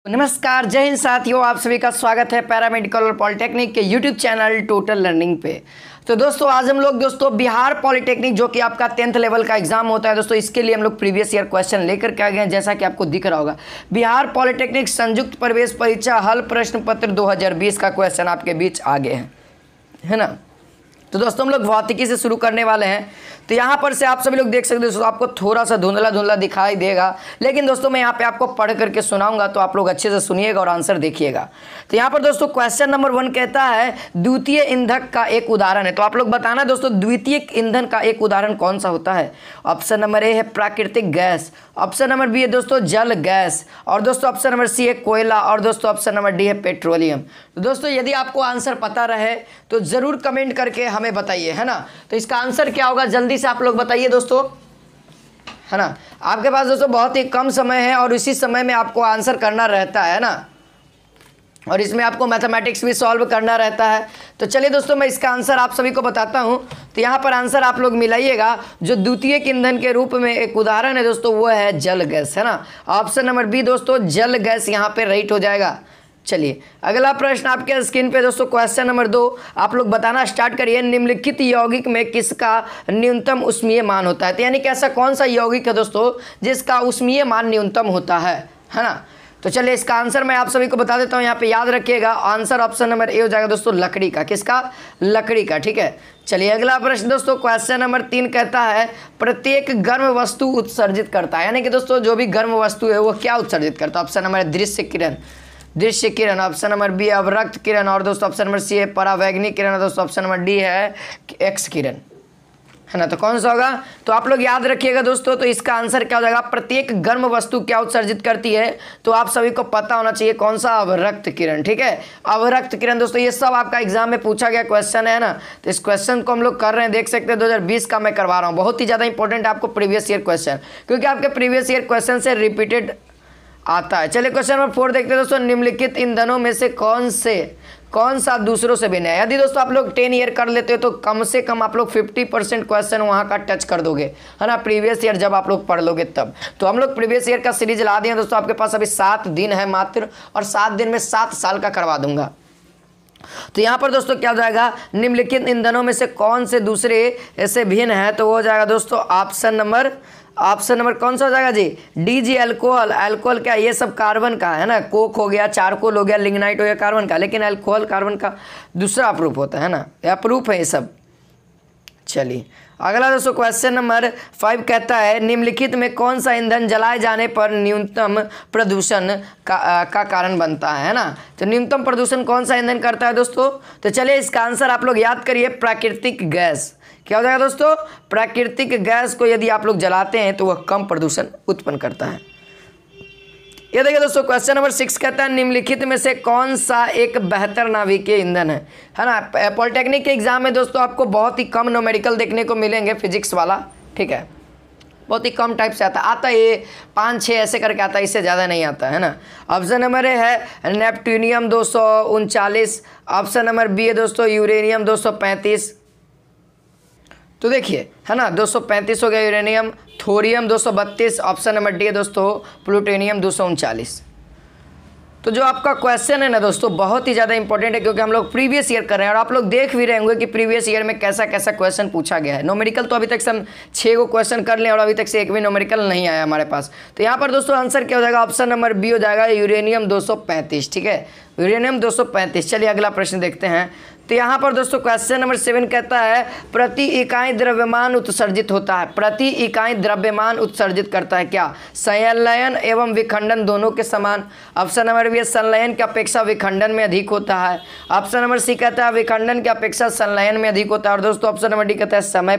नमस्कार, जय हिंद साथियों। आप सभी का स्वागत है पैरामेडिकल और पॉलिटेक्निक के यूट्यूब चैनल टोटल लर्निंग पे। तो दोस्तों आज हम लोग बिहार पॉलिटेक्निक जो कि आपका 10th लेवल का एग्जाम होता है दोस्तों, इसके लिए हम लोग प्रीवियस ईयर क्वेश्चन लेकर के आ गए हैं। जैसा कि आपको दिख रहा होगा, बिहार पॉलिटेक्निक संयुक्त प्रवेश परीक्षा हल प्रश्न पत्र 2020 का क्वेश्चन आपके बीच आ गए हैं, है ना। तो दोस्तों हम लोग भौतिकी से शुरू करने वाले हैं। तो यहाँ पर से आप सभी लोग देख सकते हो दोस्तों, आपको थोड़ा सा धुंधला धुंधला दिखाई देगा, लेकिन दोस्तों मैं यहाँ पे आपको पढ़ करके सुनाऊंगा, तो आप लोग अच्छे से सुनिएगा और आंसर देखिएगा। तो यहाँ पर दोस्तों क्वेश्चन नंबर 1 कहता है द्वितीय ईंधन का एक उदाहरण है। तो आप लोग बताना दोस्तों द्वितीय ईंधन का एक उदाहरण कौन सा होता है। ऑप्शन नंबर ए है प्राकृतिक गैस, ऑप्शन नंबर बी है दोस्तों जल गैस, और दोस्तों ऑप्शन नंबर सी है कोयला, और दोस्तों ऑप्शन नंबर डी है पेट्रोलियम। तो दोस्तों यदि आपको आंसर पता रहे तो जरूर कमेंट करके हमें बताइए, है ना। तो इसका आंसर क्या होगा जल्दी से आप लोग बताइए दोस्तों, है ना। आपके पास दोस्तों बहुत ही कम समय है और इसी समय में आपको आंसर करना रहता है ना, और इसमें आपको मैथमेटिक्स भी सॉल्व करना रहता है। तो चलिए दोस्तों मैं इसका आंसर आप सभी को बताता हूं। तो यहाँ पर आंसर आप लोग मिलाइएगा। जो द्वितीय ईंधन के रूप में एक उदाहरण है दोस्तों वो है जल गैस, है ना। ऑप्शन नंबर बी दोस्तों जल गैस यहाँ पे राइट हो जाएगा। चलिए अगला प्रश्न आपके स्क्रीन पे दोस्तों क्वेश्चन नंबर 2, आप लोग बताना स्टार्ट करिए। निम्नलिखित यौगिक में किसका न्यूनतम ऊष्मीय मान होता है। तो यानी कि ऐसा कौन सा यौगिक है दोस्तों जिसका ऊष्मीय मान न्यूनतम होता है ना। तो चलिए इसका आंसर मैं आप सभी को बता देता हूं, यहाँ पे याद रखिएगा। आंसर ऑप्शन नंबर ए हो जाएगा दोस्तों लकड़ी का। किसका? लकड़ी का, ठीक है। चलिए अगला प्रश्न दोस्तों क्वेश्चन नंबर 3 कहता है प्रत्येक गर्म वस्तु उत्सर्जित करता है। यानी कि दोस्तों जो भी गर्म वस्तु है वो क्या उत्सर्जित करता है। ऑप्शन नंबर दृश्य किरण, दृश्य किरण, ऑप्शन नंबर बी अवरक्त किरण, और दोस्तों ऑप्शन नंबर सी है परावैंगनिक किरण, दोस्तों ऑप्शन नंबर डी है एक्स किरण, है ना। तो कौन सा होगा? तो आप लोग याद रखिएगा दोस्तों। तो इसका आंसर क्या हो जाएगा? प्रत्येक गर्म वस्तु क्या उत्सर्जित करती है, तो आप सभी को पता होना चाहिए कौन सा, अवरक्त किरण, ठीक है। अवरक्त किरण दोस्तों ये सब आपका एग्जाम में पूछा गया क्वेश्चन है ना। तो इस क्वेश्चन को हम लोग कर रहे हैं, देख सकते हैं 2020 का मैं करवा रहा हूँ। बहुत ही ज़्यादा इंपॉर्टेंट आपको प्रीवियस ईयर क्वेश्चन, क्योंकि आपके प्रीवियस ईयर क्वेश्चन से रिपीटेड आता है। चलिए क्वेश्चन नंबर 4 देखते हैं दोस्तों। निम्नलिखित ईंधनों में से कौन सा दूसरों से भिन्न है। यदि दोस्तों आप लोग 10 ईयर कर लेते हो तो कम से कम आप लोग 50% क्वेश्चन वहां का टच कर दोगे, है ना। प्रीवियस ईयर जब आप लोग पढ़ लोगे तब। तो हम लोग प्रीवियस ईयर का सीरीज ला दिए दोस्तों। आपके पास अभी 7 दिन है मात्र, और 7 दिन में 7 साल का करवा दूंगा। तो यहाँ पर दोस्तों क्या हो जाएगा, निम्नलिखित ईंधनों में से कौन से दूसरे ऐसे भिन्न है, तो वो हो जाएगा दोस्तों ऑप्शन नंबर कौन सा हो जाएगा जी? D G alcohol. अल्कोहल क्या, ये सब कार्बन का है ना। कोक हो गया, चारकोल हो गया, लिग्नाइट हो गया कार्बन का, लेकिन अल्कोहल कार्बन का दूसरा अप्रूफ होता है ना, अप्रूफ है ये सब। चलिए अगला दोस्तों क्वेश्चन नंबर 5 कहता है निम्नलिखित में कौन सा ईंधन जलाए जाने पर न्यूनतम प्रदूषण का कारण बनता है ना। तो न्यूनतम प्रदूषण कौन सा ईंधन करता है दोस्तों? तो चलिए इसका आंसर आप लोग याद करिए, प्राकृतिक गैस। क्या हो जाएगा दोस्तों? प्राकृतिक गैस को यदि आप लोग जलाते हैं तो वह कम प्रदूषण उत्पन्न करता है। ये देखिए दोस्तों क्वेश्चन नंबर 6 कहता है निम्नलिखित में से कौन सा एक बेहतर नाभिकीय ईंधन है ना। पॉलिटेक्निक के एग्जाम में दोस्तों आपको बहुत ही कम न्यूमेरिकल देखने को मिलेंगे, फिजिक्स वाला, ठीक है। बहुत ही कम टाइप से आता है, ये 5-6 ऐसे करके आता है, इससे ज़्यादा नहीं आता है ना। ऑप्शन नंबर ए है नेपट्यूनियम 239, ऑप्शन नंबर बी है दोस्तों यूरेनियम 235। तो देखिए है ना 235 हो गया uranium, thorium 232, option number D है दोस्तों प्लूटोनियम 239। तो जो आपका क्वेश्चन है ना दोस्तों बहुत ही ज़्यादा इंपॉर्टेंट है, क्योंकि हम लोग प्रीवियस ईयर कर रहे हैं और आप लोग देख भी रहे होंगे कि प्रीवियस ईयर में कैसा कैसा क्वेश्चन पूछा गया है। न्यूमेरिकल तो अभी तक से हम 6 को क्वेश्चन कर लें और अभी तक से एक भी न्यूमेरिकल नहीं आया हमारे पास। तो यहाँ पर दोस्तों आंसर क्या हो जाएगा? ऑप्शन नंबर बी हो जाएगा यूरेनियम 235, ठीक है, यूरेनियम 235। चलिए अगला प्रश्न देखते हैं। तो यहाँ पर दोस्तों क्वेश्चन नंबर 7 कहता है प्रति इकाई द्रव्यमान उत्सर्जित होता है। प्रति इकाई द्रव्यमान उत्सर्जित करता है क्या? संलयन एवं विखंडन दोनों के समान। ऑप्शन नंबर बी संलयन की अपेक्षा विखंडन में अधिक होता है। ऑप्शन नंबर सी कहता है विखंडन की अपेक्षा संलयन में अधिक होता है। और दोस्तों ऑप्शन नंबर डी कहता है समय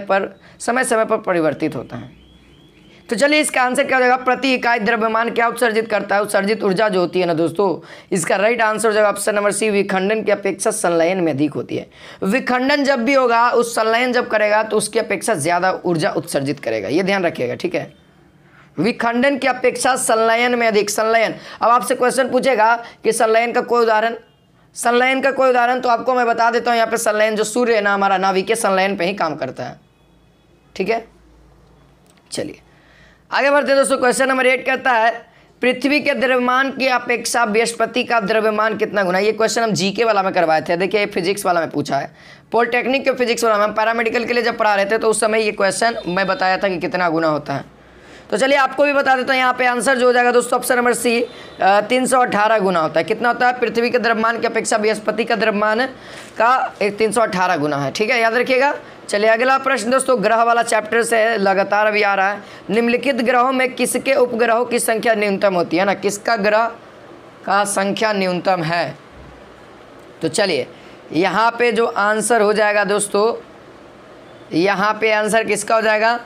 पर परिवर्तित होता है। तो चलिए इसका आंसर क्या हो जाएगा? प्रति इकाई द्रव्यमान क्या उत्सर्जित करता है? उत्सर्जित ऊर्जा जो होती है ना दोस्तों, इसका राइट आंसर हो जाएगा ऑप्शन नंबर सी, विखंडन की अपेक्षा संलयन में अधिक होती है। विखंडन जब भी होगा, उस संलयन जब करेगा तो उसकी अपेक्षा ज्यादा ऊर्जा उत्सर्जित करेगा, ये ध्यान रखिएगा, ठीक है। विखंडन की अपेक्षा संलयन में अधिक। संलयन, अब आपसे क्वेश्चन पूछेगा कि संलयन का कोई उदाहरण, तो आपको मैं बता देता हूँ। यहाँ पे संलयन जो सूर्य है ना हमारा, नाभिकीय संलयन पे ही काम करता है, ठीक है। चलिए आगे बढ़ते हैं दोस्तों। क्वेश्चन नंबर 8 कहता है पृथ्वी के द्रव्यमान की अपेक्षा बृहस्पति का द्रव्यमान कितना गुना। ये क्वेश्चन हम जीके वाला में करवाए थे। देखिए ये फिजिक्स वाला में पूछा है, पॉलिटेक्निक के फिजिक्स वाला में। हम पैरामेडिकल के लिए जब पढ़ा रहे थे तो उस समय ये क्वेश्चन मैं बताया था कि कितना गुना होता है। तो चलिए आपको भी बता देता हूँ, यहाँ पे आंसर जो हो जाएगा दोस्तों ऑप्शन नंबर सी 318 गुना होता है। कितना होता है? पृथ्वी के द्रव्यमान की अपेक्षा बृहस्पति का द्रव्यमान का 318 गुना है। ठीक है, याद रखिएगा। चलिए अगला प्रश्न दोस्तों ग्रह वाला चैप्टर से है, लगातार अभी आ रहा है। निम्नलिखित ग्रहों में किसके उपग्रहों की संख्या न्यूनतम होती है ना, किसका ग्रह का संख्या न्यूनतम है। तो चलिए यहाँ पे जो आंसर हो जाएगा दोस्तों, यहाँ पे आंसर किसका हो जाएगा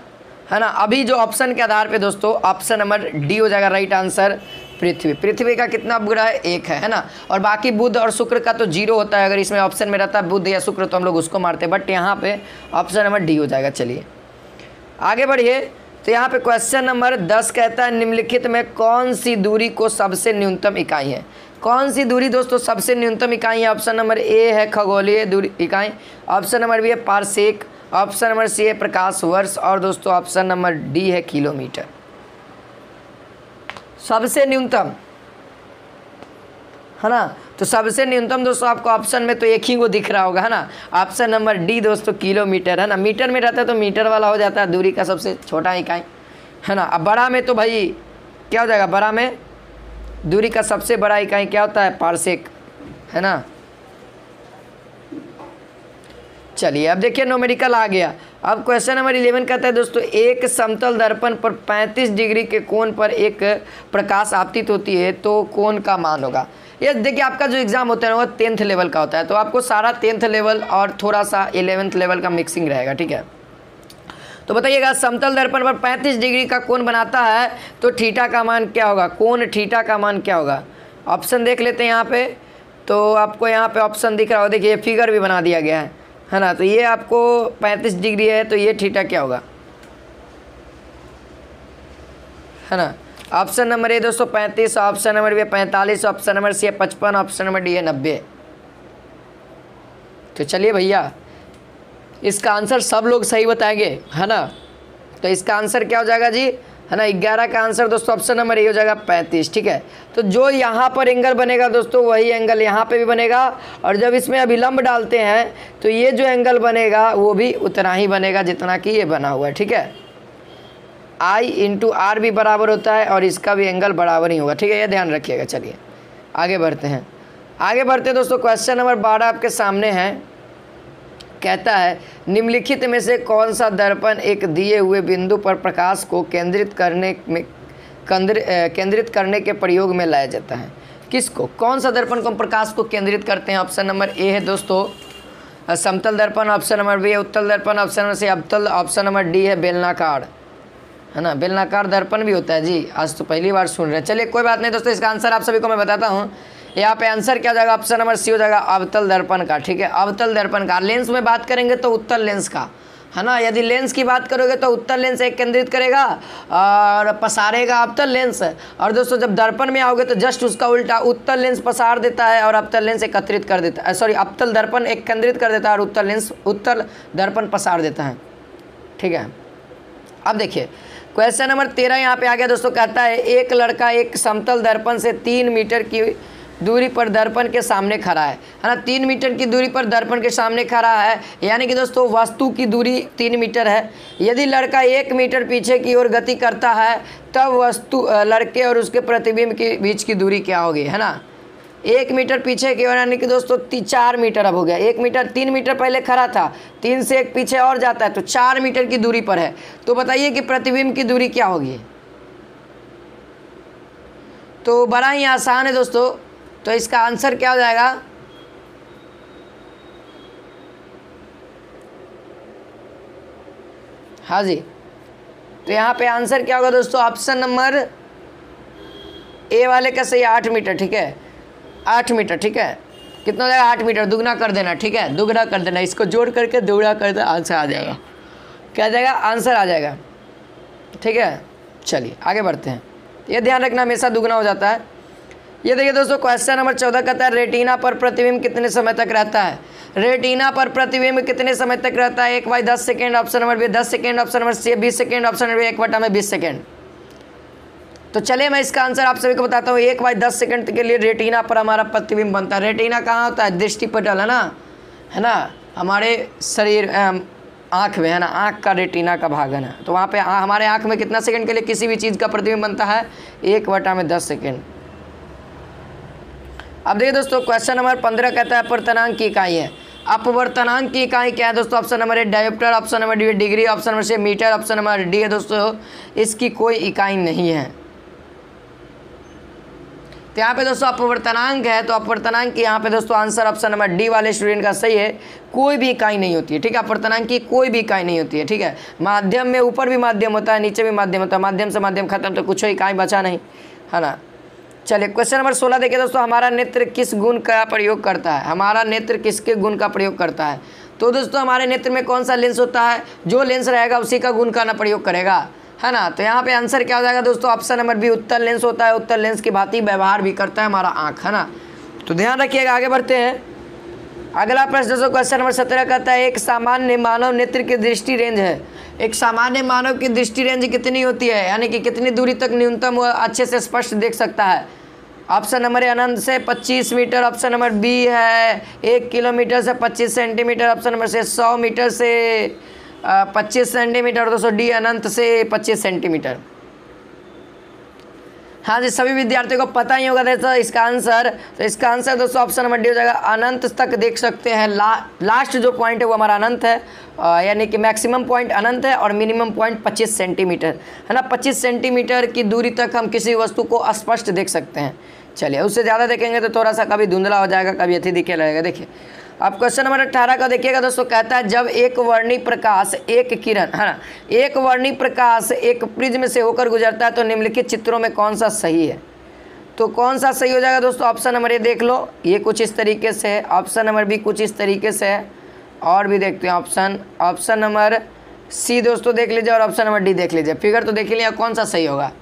है ना, अभी जो ऑप्शन के आधार पे दोस्तों ऑप्शन नंबर डी हो जाएगा राइट आंसर। पृथ्वी का कितना उपग्रह है? एक है ना। और बाकी बुध और शुक्र का तो 0 होता है। अगर इसमें ऑप्शन में रहता है बुध या शुक्र तो हम लोग उसको मारते हैं, बट यहाँ पे ऑप्शन नंबर डी हो जाएगा। चलिए आगे बढ़िए। तो यहाँ पे क्वेश्चन नंबर 10 कहता है निम्नलिखित में कौन सी दूरी को सबसे न्यूनतम इकाई है। कौन सी दूरी दोस्तों सबसे न्यूनतम इकाई है? ऑप्शन नंबर ए है खगोलीय दूरी इकाई, ऑप्शन नंबर बी है पारसेक, ऑप्शन नंबर सी है प्रकाश वर्ष, और दोस्तों ऑप्शन नंबर डी है किलोमीटर। सबसे न्यूनतम है ना। तो सबसे न्यूनतम दोस्तों आपको ऑप्शन में तो एक ही को दिख रहा होगा है ना, ऑप्शन नंबर डी दोस्तों किलोमीटर है ना। मीटर में रहता है तो मीटर वाला हो जाता है दूरी का सबसे छोटा इकाई है ना। अब बड़ा में तो भाई क्या हो जाएगा, बड़ा में दूरी का सबसे बड़ा इकाई क्या होता है? पारसेक है ना। चलिए अब देखिए न्यूमेरिकल आ गया। अब क्वेश्चन नंबर 11 कहता है दोस्तों एक समतल दर्पण पर 35 डिग्री के कोण पर एक प्रकाश आपतित होती है तो कोण का मान होगा। ये देखिए आपका जो एग्जाम होता है वो 10th लेवल का होता है, तो आपको सारा 10th लेवल और थोड़ा सा 11th लेवल का मिक्सिंग रहेगा। ठीक है, तो बताइएगा समतल दर्पण पर 35 डिग्री का कोण बनाता है तो थीटा का मान क्या होगा, कोण थीटा का मान क्या होगा। ऑप्शन देख लेते हैं यहाँ पे। तो आपको यहाँ पे ऑप्शन दिख रहा हो, देखिए फिगर भी बना दिया गया है ना। तो ये आपको 35 डिग्री है तो ये थीटा क्या होगा है ना। ऑप्शन नंबर ए दोस्तों 35, option number B 45, option number C 55, option number D है 90। तो चलिए भैया इसका आंसर सब लोग सही बताएंगे है ना। तो इसका आंसर क्या हो जाएगा जी है ना, 11 का आंसर दोस्तों ऑप्शन नंबर ए हो जाएगा 35। ठीक है, तो जो यहाँ पर एंगल बनेगा दोस्तों वही एंगल यहाँ पे भी बनेगा, और जब इसमें अभिलंब डालते हैं तो ये जो एंगल बनेगा वो भी उतना ही बनेगा जितना कि ये बना हुआ है। ठीक है, I इंटू आर भी बराबर होता है और इसका भी एंगल बराबर ही होगा। ठीक है, ये ध्यान रखिएगा। चलिए आगे बढ़ते हैं। आगे बढ़ते दोस्तों क्वेश्चन नंबर 12 आपके सामने है। कहता है निम्नलिखित में से कौन सा दर्पण एक दिए हुए बिंदु पर प्रकाश को केंद्रित करने के प्रयोग में लाया जाता है। किसको, कौन सा दर्पण को हम प्रकाश को केंद्रित करते हैं। ऑप्शन नंबर ए है दोस्तों समतल दर्पण, ऑप्शन नंबर बी है उत्तल दर्पण, ऑप्शन नंबर सी अवतल, ऑप्शन नंबर डी है बेलनाकार है ना। बेलनाकार दर्पण भी होता है जी, आज तो पहली बार सुन रहे हैं। चलिए कोई बात नहीं दोस्तों, इसका आंसर आप सभी को मैं बताता हूँ। यहाँ पे आंसर क्या हो जाएगा, ऑप्शन नंबर सी हो जाएगा अवतल दर्पण का। ठीक है, अवतल दर्पण का। लेंस में बात करेंगे तो उत्तल लेंस का है ना। यदि लेंस की बात करोगे तो उत्तल लेंस एक केंद्रित करेगा और पसारेगा अवतल लेंस। और दोस्तों जब दर्पण में आओगे तो जस्ट उसका उल्टा, उत्तल लेंस पसार देता है और अवतल लेंस एकत्रित कर देता है। सॉरी, अवतल दर्पण एक केंद्रित कर देता है और उत्तल दर्पण पसार देता है। ठीक है, अब देखिए क्वेश्चन नंबर 13 यहाँ पे आ गया दोस्तों। कहता है एक लड़का एक समतल दर्पण से 3 मीटर की दूरी पर दर्पण के सामने खड़ा है ना। 3 मीटर की दूरी पर दर्पण के सामने खड़ा है, यानी कि दोस्तों वस्तु की दूरी 3 मीटर है। यदि लड़का 1 मीटर पीछे की ओर गति करता है तब वस्तु लड़के और उसके प्रतिबिंब के बीच की दूरी क्या होगी है ना। 1 मीटर पीछे की ओर यानी कि दोस्तों 4 मीटर अब हो गया। 1 मीटर, 3 मीटर पहले खड़ा था, 3 से 1 पीछे और जाता है तो 4 मीटर की दूरी पर है। तो बताइए कि प्रतिबिंब की दूरी क्या होगी। तो बड़ा ही आसान है दोस्तों, तो इसका आंसर क्या हो जाएगा, हाँ जी। तो यहाँ पे आंसर क्या होगा दोस्तों, ऑप्शन नंबर ए वाले का सही 8 मीटर। ठीक है, 8 मीटर। ठीक है, कितना हो जाएगा, 8 मीटर। दुगना कर देना। ठीक है, दुगना कर देना, इसको जोड़ करके दुगना कर देना, आंसर आ जाएगा। क्या आ जाएगा, आंसर आ जाएगा। ठीक है, चलिए आगे बढ़ते हैं। ये ध्यान रखना हमेशा दुगना हो जाता है। ये देखिए दोस्तों क्वेश्चन नंबर 14 कहता है रेटिना पर प्रतिबिंब कितने समय तक रहता है। रेटिना पर प्रतिबिंब कितने समय तक रहता है। 1/10 second, option number B 10 second, option number C 20 second, option number 1/20 second. तो चलिए मैं इसका आंसर आप सभी को बताता हूँ। 1/10 सेकंड के लिए रेटिना पर हमारा प्रतिबिंब बनता है। रेटिना कहाँ होता है? दृष्टिपटल, है ना, हमारे शरीर आँख में, है ना, आँख का रेटिना का भागन है। तो वहाँ पे हमारे आँख में कितना सेकंड के लिए किसी भी चीज़ का प्रतिबिंब बनता है? 1/10 सेकंड। अब देखिए दोस्तों, क्वेश्चन नंबर 15 कहता है अपवर्तनांक की इकाई है। अपवर्तनांक की इकाई क्या है दोस्तों? Option number A diopter, option number D degree, option number C metre, option number D है दोस्तों इसकी कोई इकाई नहीं है। तो यहाँ पे दोस्तों अपवर्तनांक है, तो अपवर्तनांक यहाँ पे दोस्तों आंसर ऑप्शन नंबर डी वाले स्टूडेंट का सही है। कोई भी इकाई नहीं होती है, ठीक है, अपवर्तनांक की कोई भी इकाई नहीं होती है, ठीक है। माध्यम में ऊपर भी माध्यम होता है, नीचे भी माध्यम होता है, माध्यम से माध्यम खत्म, तो कुछ इकाई बचा नहीं, है ना। चलिए क्वेश्चन नंबर 16 देखिए दोस्तों, हमारा नेत्र किस गुण का प्रयोग करता है? हमारा नेत्र किसके गुण का प्रयोग करता है? तो दोस्तों हमारे नेत्र में कौन सा लेंस होता है? जो लेंस रहेगा उसी का गुण का ना प्रयोग करेगा, है ना। तो यहाँ पे आंसर क्या हो जाएगा दोस्तों? ऑप्शन नंबर बी उत्तल लेंस होता है। उत्तल लेंस की भांति व्यवहार भी करता है हमारा आँख, है ना। तो ध्यान रखिएगा, आगे बढ़ते हैं। अगला प्रश्न दोस्तों क्वेश्चन नंबर 17 कहता है एक सामान्य मानव नेत्र की दृष्टि रेंज है। एक सामान्य मानव की दृष्टि रेंज कितनी होती है, यानी कि कितनी दूरी तक न्यूनतम वो अच्छे से स्पष्ट देख सकता है? ऑप्शन नंबर ए अनंत से 25 मीटर, ऑप्शन नंबर बी है 1 किलोमीटर से 25 सेंटीमीटर, ऑप्शन नंबर से 100 मीटर से 25 सेंटीमीटर, दोस्तों डी अनंत से 25 सेंटीमीटर। हाँ जी, सभी विद्यार्थियों को पता ही होगा दोस्तों इसका आंसर। तो इसका आंसर दोस्तों ऑप्शन नंबर डी हो जाएगा, अनंत तक देख सकते हैं। लास्ट जो पॉइंट है वो हमारा अनंत है, यानी कि मैक्सिमम पॉइंट अनंत है और मिनिमम पॉइंट 25 सेंटीमीटर, है ना। 25 सेंटीमीटर की दूरी तक हम किसी वस्तु को स्पष्ट देख सकते हैं। चलिए, उससे ज़्यादा देखेंगे तो थोड़ा सा कभी धुंधला हो जाएगा, कभी अति दिखे लगेगा। देखिए अब क्वेश्चन नंबर 18 का देखिएगा दोस्तों, कहता है जब एक वर्णी प्रकाश, एक किरण, है ना, एक वर्णी प्रकाश एक प्रिज्म से होकर गुजरता है तो निम्नलिखित चित्रों में कौन सा सही है? तो कौन सा सही हो जाएगा दोस्तों? ऑप्शन नंबर ए देख लो, ये कुछ इस तरीके से है, ऑप्शन नंबर बी कुछ इस तरीके से है, और भी देखते हैं ऑप्शन नंबर सी दोस्तों देख लीजिए, और ऑप्शन नंबर डी देख लीजिए। फिगर तो देख लीजिए कौन सा सही होगा,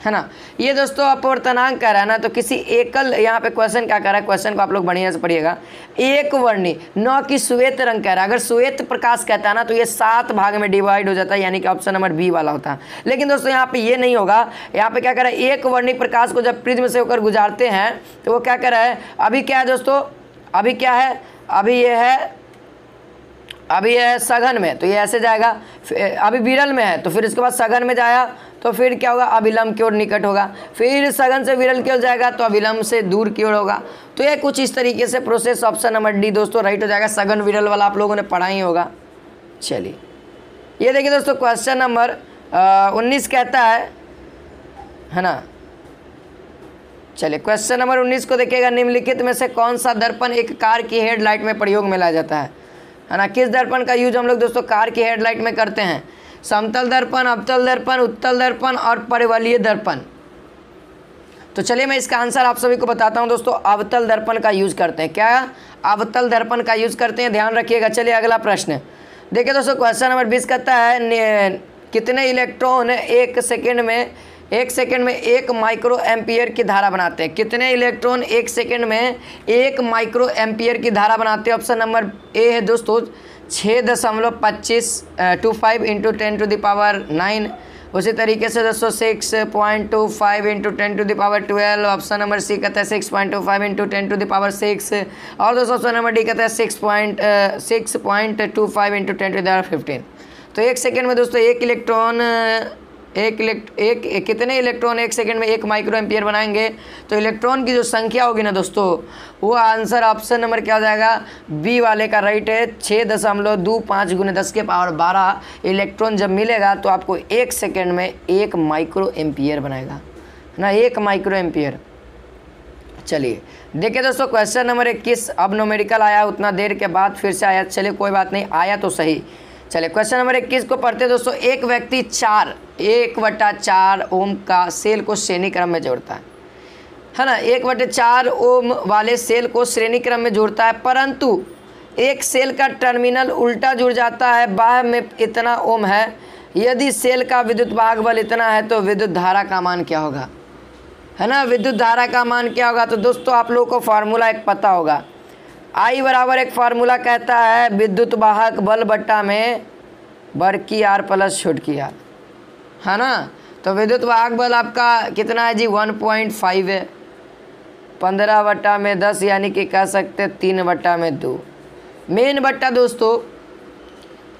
है ना। ये दोस्तों अपवर्तनांक कह रहा है ना, तो किसी एकल, यहाँ पे क्वेश्चन क्या कह रहा है, क्वेश्चन को आप लोग बढ़िया से पढ़िएगा। एक वर्णी, न कि श्वेत रंग कह रहा है। अगर श्वेत प्रकाश कहता है ना तो ये 7 भाग में डिवाइड हो जाता है, यानी कि ऑप्शन नंबर बी वाला होता है। लेकिन दोस्तों यहाँ पे ये नहीं होगा। यहाँ पे क्या कह रहा है, एक वर्णी प्रकाश को जब प्रिज्म से होकर गुजारते हैं तो वो क्या कह रहा है, अभी क्या है दोस्तों, अभी क्या है, अभी ये है सघन में, तो ये ऐसे जाएगा। अभी विरल में है तो फिर इसके बाद सघन में जाया तो फिर क्या होगा, अविलंब की ओर निकट होगा। फिर सघन से विरल की ओर जाएगा तो अविलंब से दूर की ओर होगा। तो ये कुछ इस तरीके से प्रोसेस, ऑप्शन नंबर डी दोस्तों राइट हो जाएगा। सघन विरल वाला आप लोगों ने पढ़ा ही होगा। चलिए ये देखिए दोस्तों, क्वेश्चन नंबर 19 कहता है ना। चलिए क्वेश्चन नंबर 19 को देखिएगा, निम्नलिखित में से कौन सा दर्पण एक कार की हेडलाइट में प्रयोग में लाया जाता है ना। किस दर्पण का यूज हम लोग दोस्तों कार की हेडलाइट में करते हैं? समतल दर्पण, अवतल दर्पण, उत्तल दर्पण और परिवलीय दर्पण। तो चलिए मैं इसका आंसर आप सभी को बताता हूं दोस्तों। अवतल दर्पण का यूज करते हैं। क्या? अवतल दर्पण का यूज करते हैं, ध्यान रखिएगा। चलिए अगला प्रश्न देखिए दोस्तों, क्वेश्चन नंबर 20 कहता है कितने इलेक्ट्रॉन एक सेकेंड में 1 माइक्रो एम्पियर की धारा बनाते हैं? कितने इलेक्ट्रॉन 1 सेकेंड में 1 माइक्रो एम्पियर की धारा बनाते हैं? ऑप्शन नंबर ए है दोस्तों 6.25 × 10⁻⁹। उसी तरीके से दोस्तों 6.25 × 10⁻12। ऑप्शन नंबर सी कहता है 6.25 × 10⁻6। और दोस्तों ऑप्शन नंबर डी कहता है 6.25 × 10⁻15। तो 1 सेकेंड में दोस्तों कितने इलेक्ट्रॉन 1 सेकेंड में 1 माइक्रो एम्पियर बनाएंगे? तो इलेक्ट्रॉन की जो संख्या होगी ना दोस्तों, वो आंसर ऑप्शन नंबर क्या हो जाएगा, बी वाले का राइट है। 6.25 × 10⁻12 इलेक्ट्रॉन जब मिलेगा तो आपको 1 सेकेंड में 1 माइक्रो एम्पियर बनाएगा, है ना, 1 माइक्रो एम्पियर। चलिए देखिए दोस्तों, क्वेश्चन नंबर 21 अब न्यूमेरिकल आया, उतना देर के बाद फिर से आया। चलिए कोई बात नहीं, आया तो सही। चलिए क्वेश्चन नंबर 21 को पढ़ते दोस्तों। एक व्यक्ति 1/4 ओम का सेल को श्रेणी क्रम में जोड़ता है ना। 1/4 ओम वाले सेल को श्रेणी क्रम में जोड़ता है, परंतु एक सेल का टर्मिनल उल्टा जुड़ जाता है। बाह्य में इतना ओम है। यदि सेल का विद्युत भाग बल इतना है तो विद्युत धारा का मान क्या होगा, है ना। विद्युत धारा का मान क्या होगा? तो दोस्तों आप लोगों को फार्मूला एक पता होगा। I बराबर एक फार्मूला कहता है विद्युत वाहक बल बट्टा में बड़की आर प्लस छोटकी आर, है ना। तो विद्युत वाहक बल आपका कितना है जी 1.5 है। 15/10 यानी कि कह सकते 3/2। मेन बट्टा दोस्तों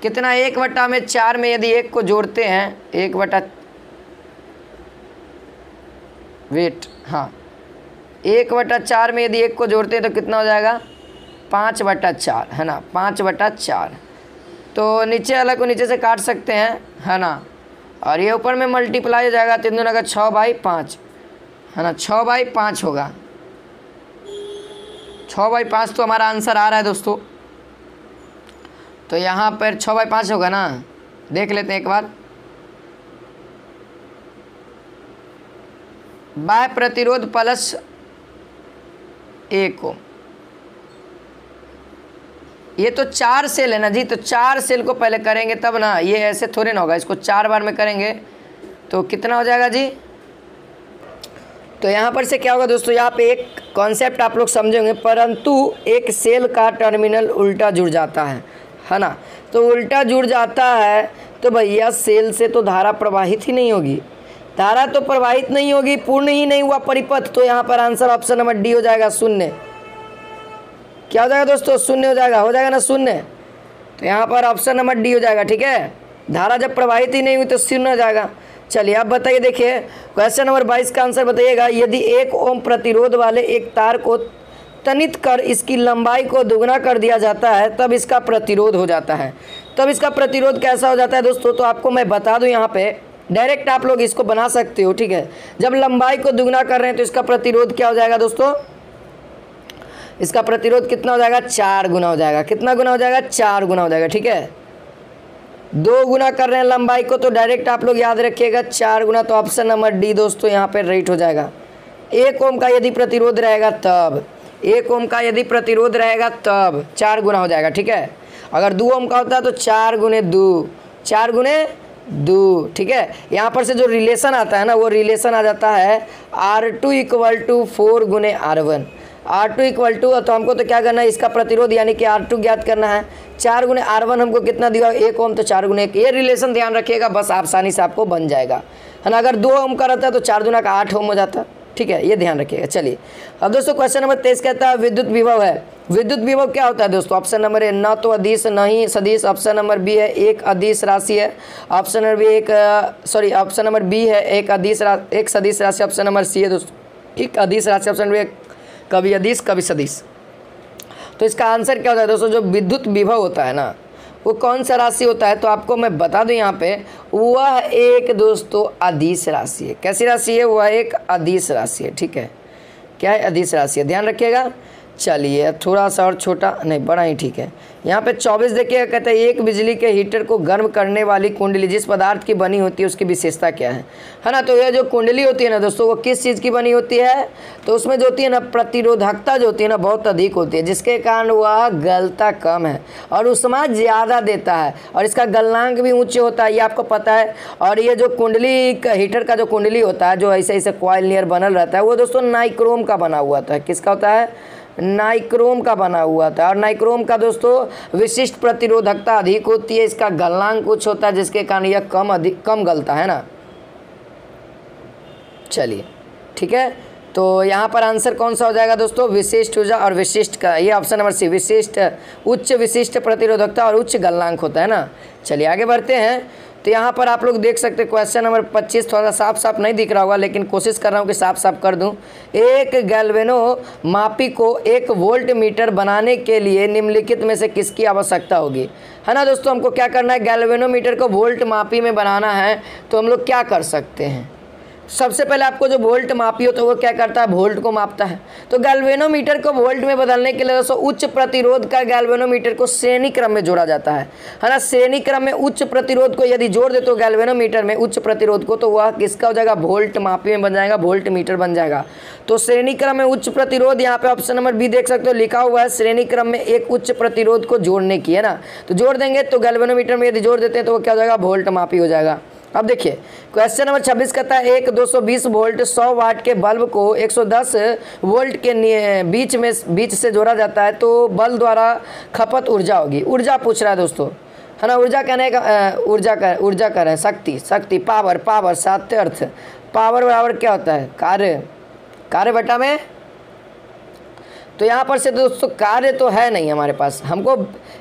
कितना 1/4 में यदि एक को जोड़ते हैं 1/, वेट, हाँ 1/4 में यदि एक को जोड़ते हैं तो कितना हो जाएगा 5/4, है ना, 5/4। तो नीचे वाला को नीचे से काट सकते हैं, है ना, और ये ऊपर में मल्टीप्लाई हो जाएगा 3 दूना का 6/5, है ना, 6/5 होगा। 6/5 तो हमारा आंसर आ रहा है दोस्तों। तो यहाँ पर 6/5 होगा ना, देख लेते हैं एक बार। बाह्य प्रतिरोध प्लस 1 ओम, ये तो 4 सेल है ना जी, तो 4 सेल को पहले करेंगे तब ना, ये ऐसे थोड़े ना होगा, इसको 4 बार में करेंगे तो कितना हो जाएगा जी। तो यहाँ पर से क्या होगा दोस्तों, यहाँ पे एक कॉन्सेप्ट आप लोग समझेंगे, परंतु एक सेल का टर्मिनल उल्टा जुड़ जाता है ना। तो उल्टा जुड़ जाता है तो भैया सेल से तो धारा प्रवाहित ही नहीं होगी, धारा तो प्रवाहित नहीं होगी, पूर्ण ही नहीं हुआ परिपथ। तो यहाँ पर आंसर ऑप्शन नंबर डी हो जाएगा, शून्य। क्या हो जाएगा दोस्तों, शून्य हो जाएगा ना, शून्य। तो यहाँ पर ऑप्शन नंबर डी हो जाएगा, ठीक है। धारा जब प्रवाहित ही नहीं हुई तो शून्य हो जाएगा। चलिए आप बताइए, देखिए क्वेश्चन नंबर 22 का आंसर बताइएगा। यदि 1 ओम प्रतिरोध वाले एक तार को तनित कर इसकी लंबाई को दुगना कर दिया जाता है तब इसका प्रतिरोध हो जाता है। तब इसका प्रतिरोध कैसा हो जाता है दोस्तों, तो आपको मैं बता दूं, यहाँ पे डायरेक्ट आप लोग इसको बना सकते हो, ठीक है। जब लंबाई को दुगना कर रहे हैं तो इसका प्रतिरोध क्या हो जाएगा दोस्तों, इसका प्रतिरोध कितना हो जाएगा, 4 गुना हो जाएगा। कितना गुना हो जाएगा, 4 गुना हो जाएगा, ठीक है। 2 गुना कर रहे हैं लंबाई को तो डायरेक्ट आप लोग याद रखिएगा 4 गुना। तो ऑप्शन नंबर डी दोस्तों यहाँ पे राइट हो जाएगा। 1 ओम का यदि प्रतिरोध रहेगा तब, 1 ओम का यदि प्रतिरोध रहेगा तब 4 गुना हो जाएगा, ठीक है। अगर 2 ओम का होता है तो 4 गुने 2, 4 गुने 2, ठीक है। यहाँ पर से जो रिलेशन आता है ना, वो रिलेशन आ जाता है R2 = 4 गुने R1। R2 = तो हमको तो क्या करना है, इसका प्रतिरोध यानी कि R2 ज्ञात करना है। 4 गुने R1 हमको कितना दिया, 1 ओम, तो 4 गुने 1। ये रिलेशन ध्यान रखिएगा, बस आसानी से आपको बन जाएगा, है ना। अगर 2 ओम का रहता है तो 4 दूना का 8 ओम हो जाता, ठीक है, ये ध्यान रखिएगा। चलिए अब दोस्तों क्वेश्चन नंबर 23 कहता है विद्युत विभव है। विद्युत विभव क्या होता है दोस्तों, ऑप्शन नंबर ए न तो अदिश न ही सदिश, ऑप्शन नंबर बी है एक अदिश राशि है, option number B option number B है एक सदिश राशि, ऑप्शन नंबर सी है दोस्तों एक अदिश राशि, ऑप्शन नंबर कभी अदिश कभी सदिश। तो इसका आंसर क्या होता है दोस्तों, जो विद्युत विभव होता है ना वो कौन सा राशि होता है, तो आपको मैं बता दूं यहाँ पे, वह एक दोस्तों अदिश राशि है। कैसी राशि है, वह एक अदिश राशि है, ठीक है। क्या है, अदिश राशि है, ध्यान रखिएगा। चलिए थोड़ा सा और छोटा नहीं, बड़ा ही ठीक है। यहाँ पे 24 देखिएगा, कहते हैं एक बिजली के हीटर को गर्म करने वाली कुंडली जिस पदार्थ की बनी होती है उसकी विशेषता क्या है ना। तो यह जो कुंडली होती है ना दोस्तों, वो किस चीज़ की बनी होती है, तो उसमें जो होती है ना प्रतिरोधकता जो होती है ना बहुत अधिक होती है, जिसके कारण वह गलता कम है और ऊष्मा ज़्यादा देता है और इसका गलनांक भी ऊँचे होता है, ये आपको पता है। और ये जो कुंडली हीटर का जो कुंडली होता है, जो ऐसे ऐसे कॉइल नियर बनल रहता है, वो दोस्तों नाइक्रोम का बना हुआ था। किसका होता है, नाइक्रोम का बना हुआ था। और नाइक्रोम का दोस्तों विशिष्ट प्रतिरोधकता अधिक होती है, इसका गलनांक कुछ होता है, जिसके कारण यह कम गलता है ना। चलिए ठीक है, तो यहाँ पर आंसर कौन सा हो जाएगा दोस्तों, विशिष्ट ऊर्जा और विशिष्ट का, ये ऑप्शन नंबर सी, विशिष्ट उच्च विशिष्ट प्रतिरोधकता और उच्च गलनांक होता है ना। चलिए आगे बढ़ते हैं। तो यहाँ पर आप लोग देख सकते हैं क्वेश्चन नंबर 25 थोड़ा साफ साफ नहीं दिख रहा होगा, लेकिन कोशिश कर रहा हूँ कि साफ साफ कर दूँ। एक गैल्वेनो मापी को 1 वोल्ट मीटर बनाने के लिए निम्नलिखित में से किसकी आवश्यकता होगी, है ना दोस्तों। हमको क्या करना है, गैल्वेनोमीटर को वोल्ट मापी में बनाना है, तो हम लोग क्या कर सकते हैं, सबसे पहले आपको जो वोल्ट मापी हो तो वो क्या करता है, वोल्ट को मापता है। तो गैल्वेनोमीटर को वोल्ट में बदलने के लिए दोस्तों उच्च प्रतिरोध का गैल्वेनोमीटर को श्रेणी क्रम में जोड़ा जाता है ना। श्रेणी क्रम में उच्च प्रतिरोध को यदि जोड़ दे तो गैल्वेनोमीटर में उच्च प्रतिरोध को, तो वह किसका हो जाएगा, वोल्ट मापी में बन जाएगा, वोल्ट मीटर बन जाएगा। तो श्रेणी क्रम में उच्च प्रतिरोध, यहाँ पे ऑप्शन नंबर बी देख सकते हो लिखा हुआ है, श्रेणी क्रम में एक उच्च प्रतिरोध को जोड़ने की, है ना। तो जोड़ देंगे तो गैल्वेनोमीटर में यदि जोड़ देते हैं तो वो क्या हो जाएगा, वोल्ट मापी हो जाएगा। अब देखिए क्वेश्चन नंबर 26 कहता है एक 220 वोल्ट 100 वाट के बल्ब को 110 वोल्ट के बीच से जोड़ा जाता है तो बल्ब द्वारा खपत ऊर्जा होगी। ऊर्जा पूछ रहा है दोस्तों, है ना। ऊर्जा कहने का ऊर्जा कर है शक्ति पावर सात्य अर्थ। पावर बराबर क्या होता है? कार्य बटा में। तो यहाँ पर से दोस्तों कार्य तो है नहीं हमारे पास, हमको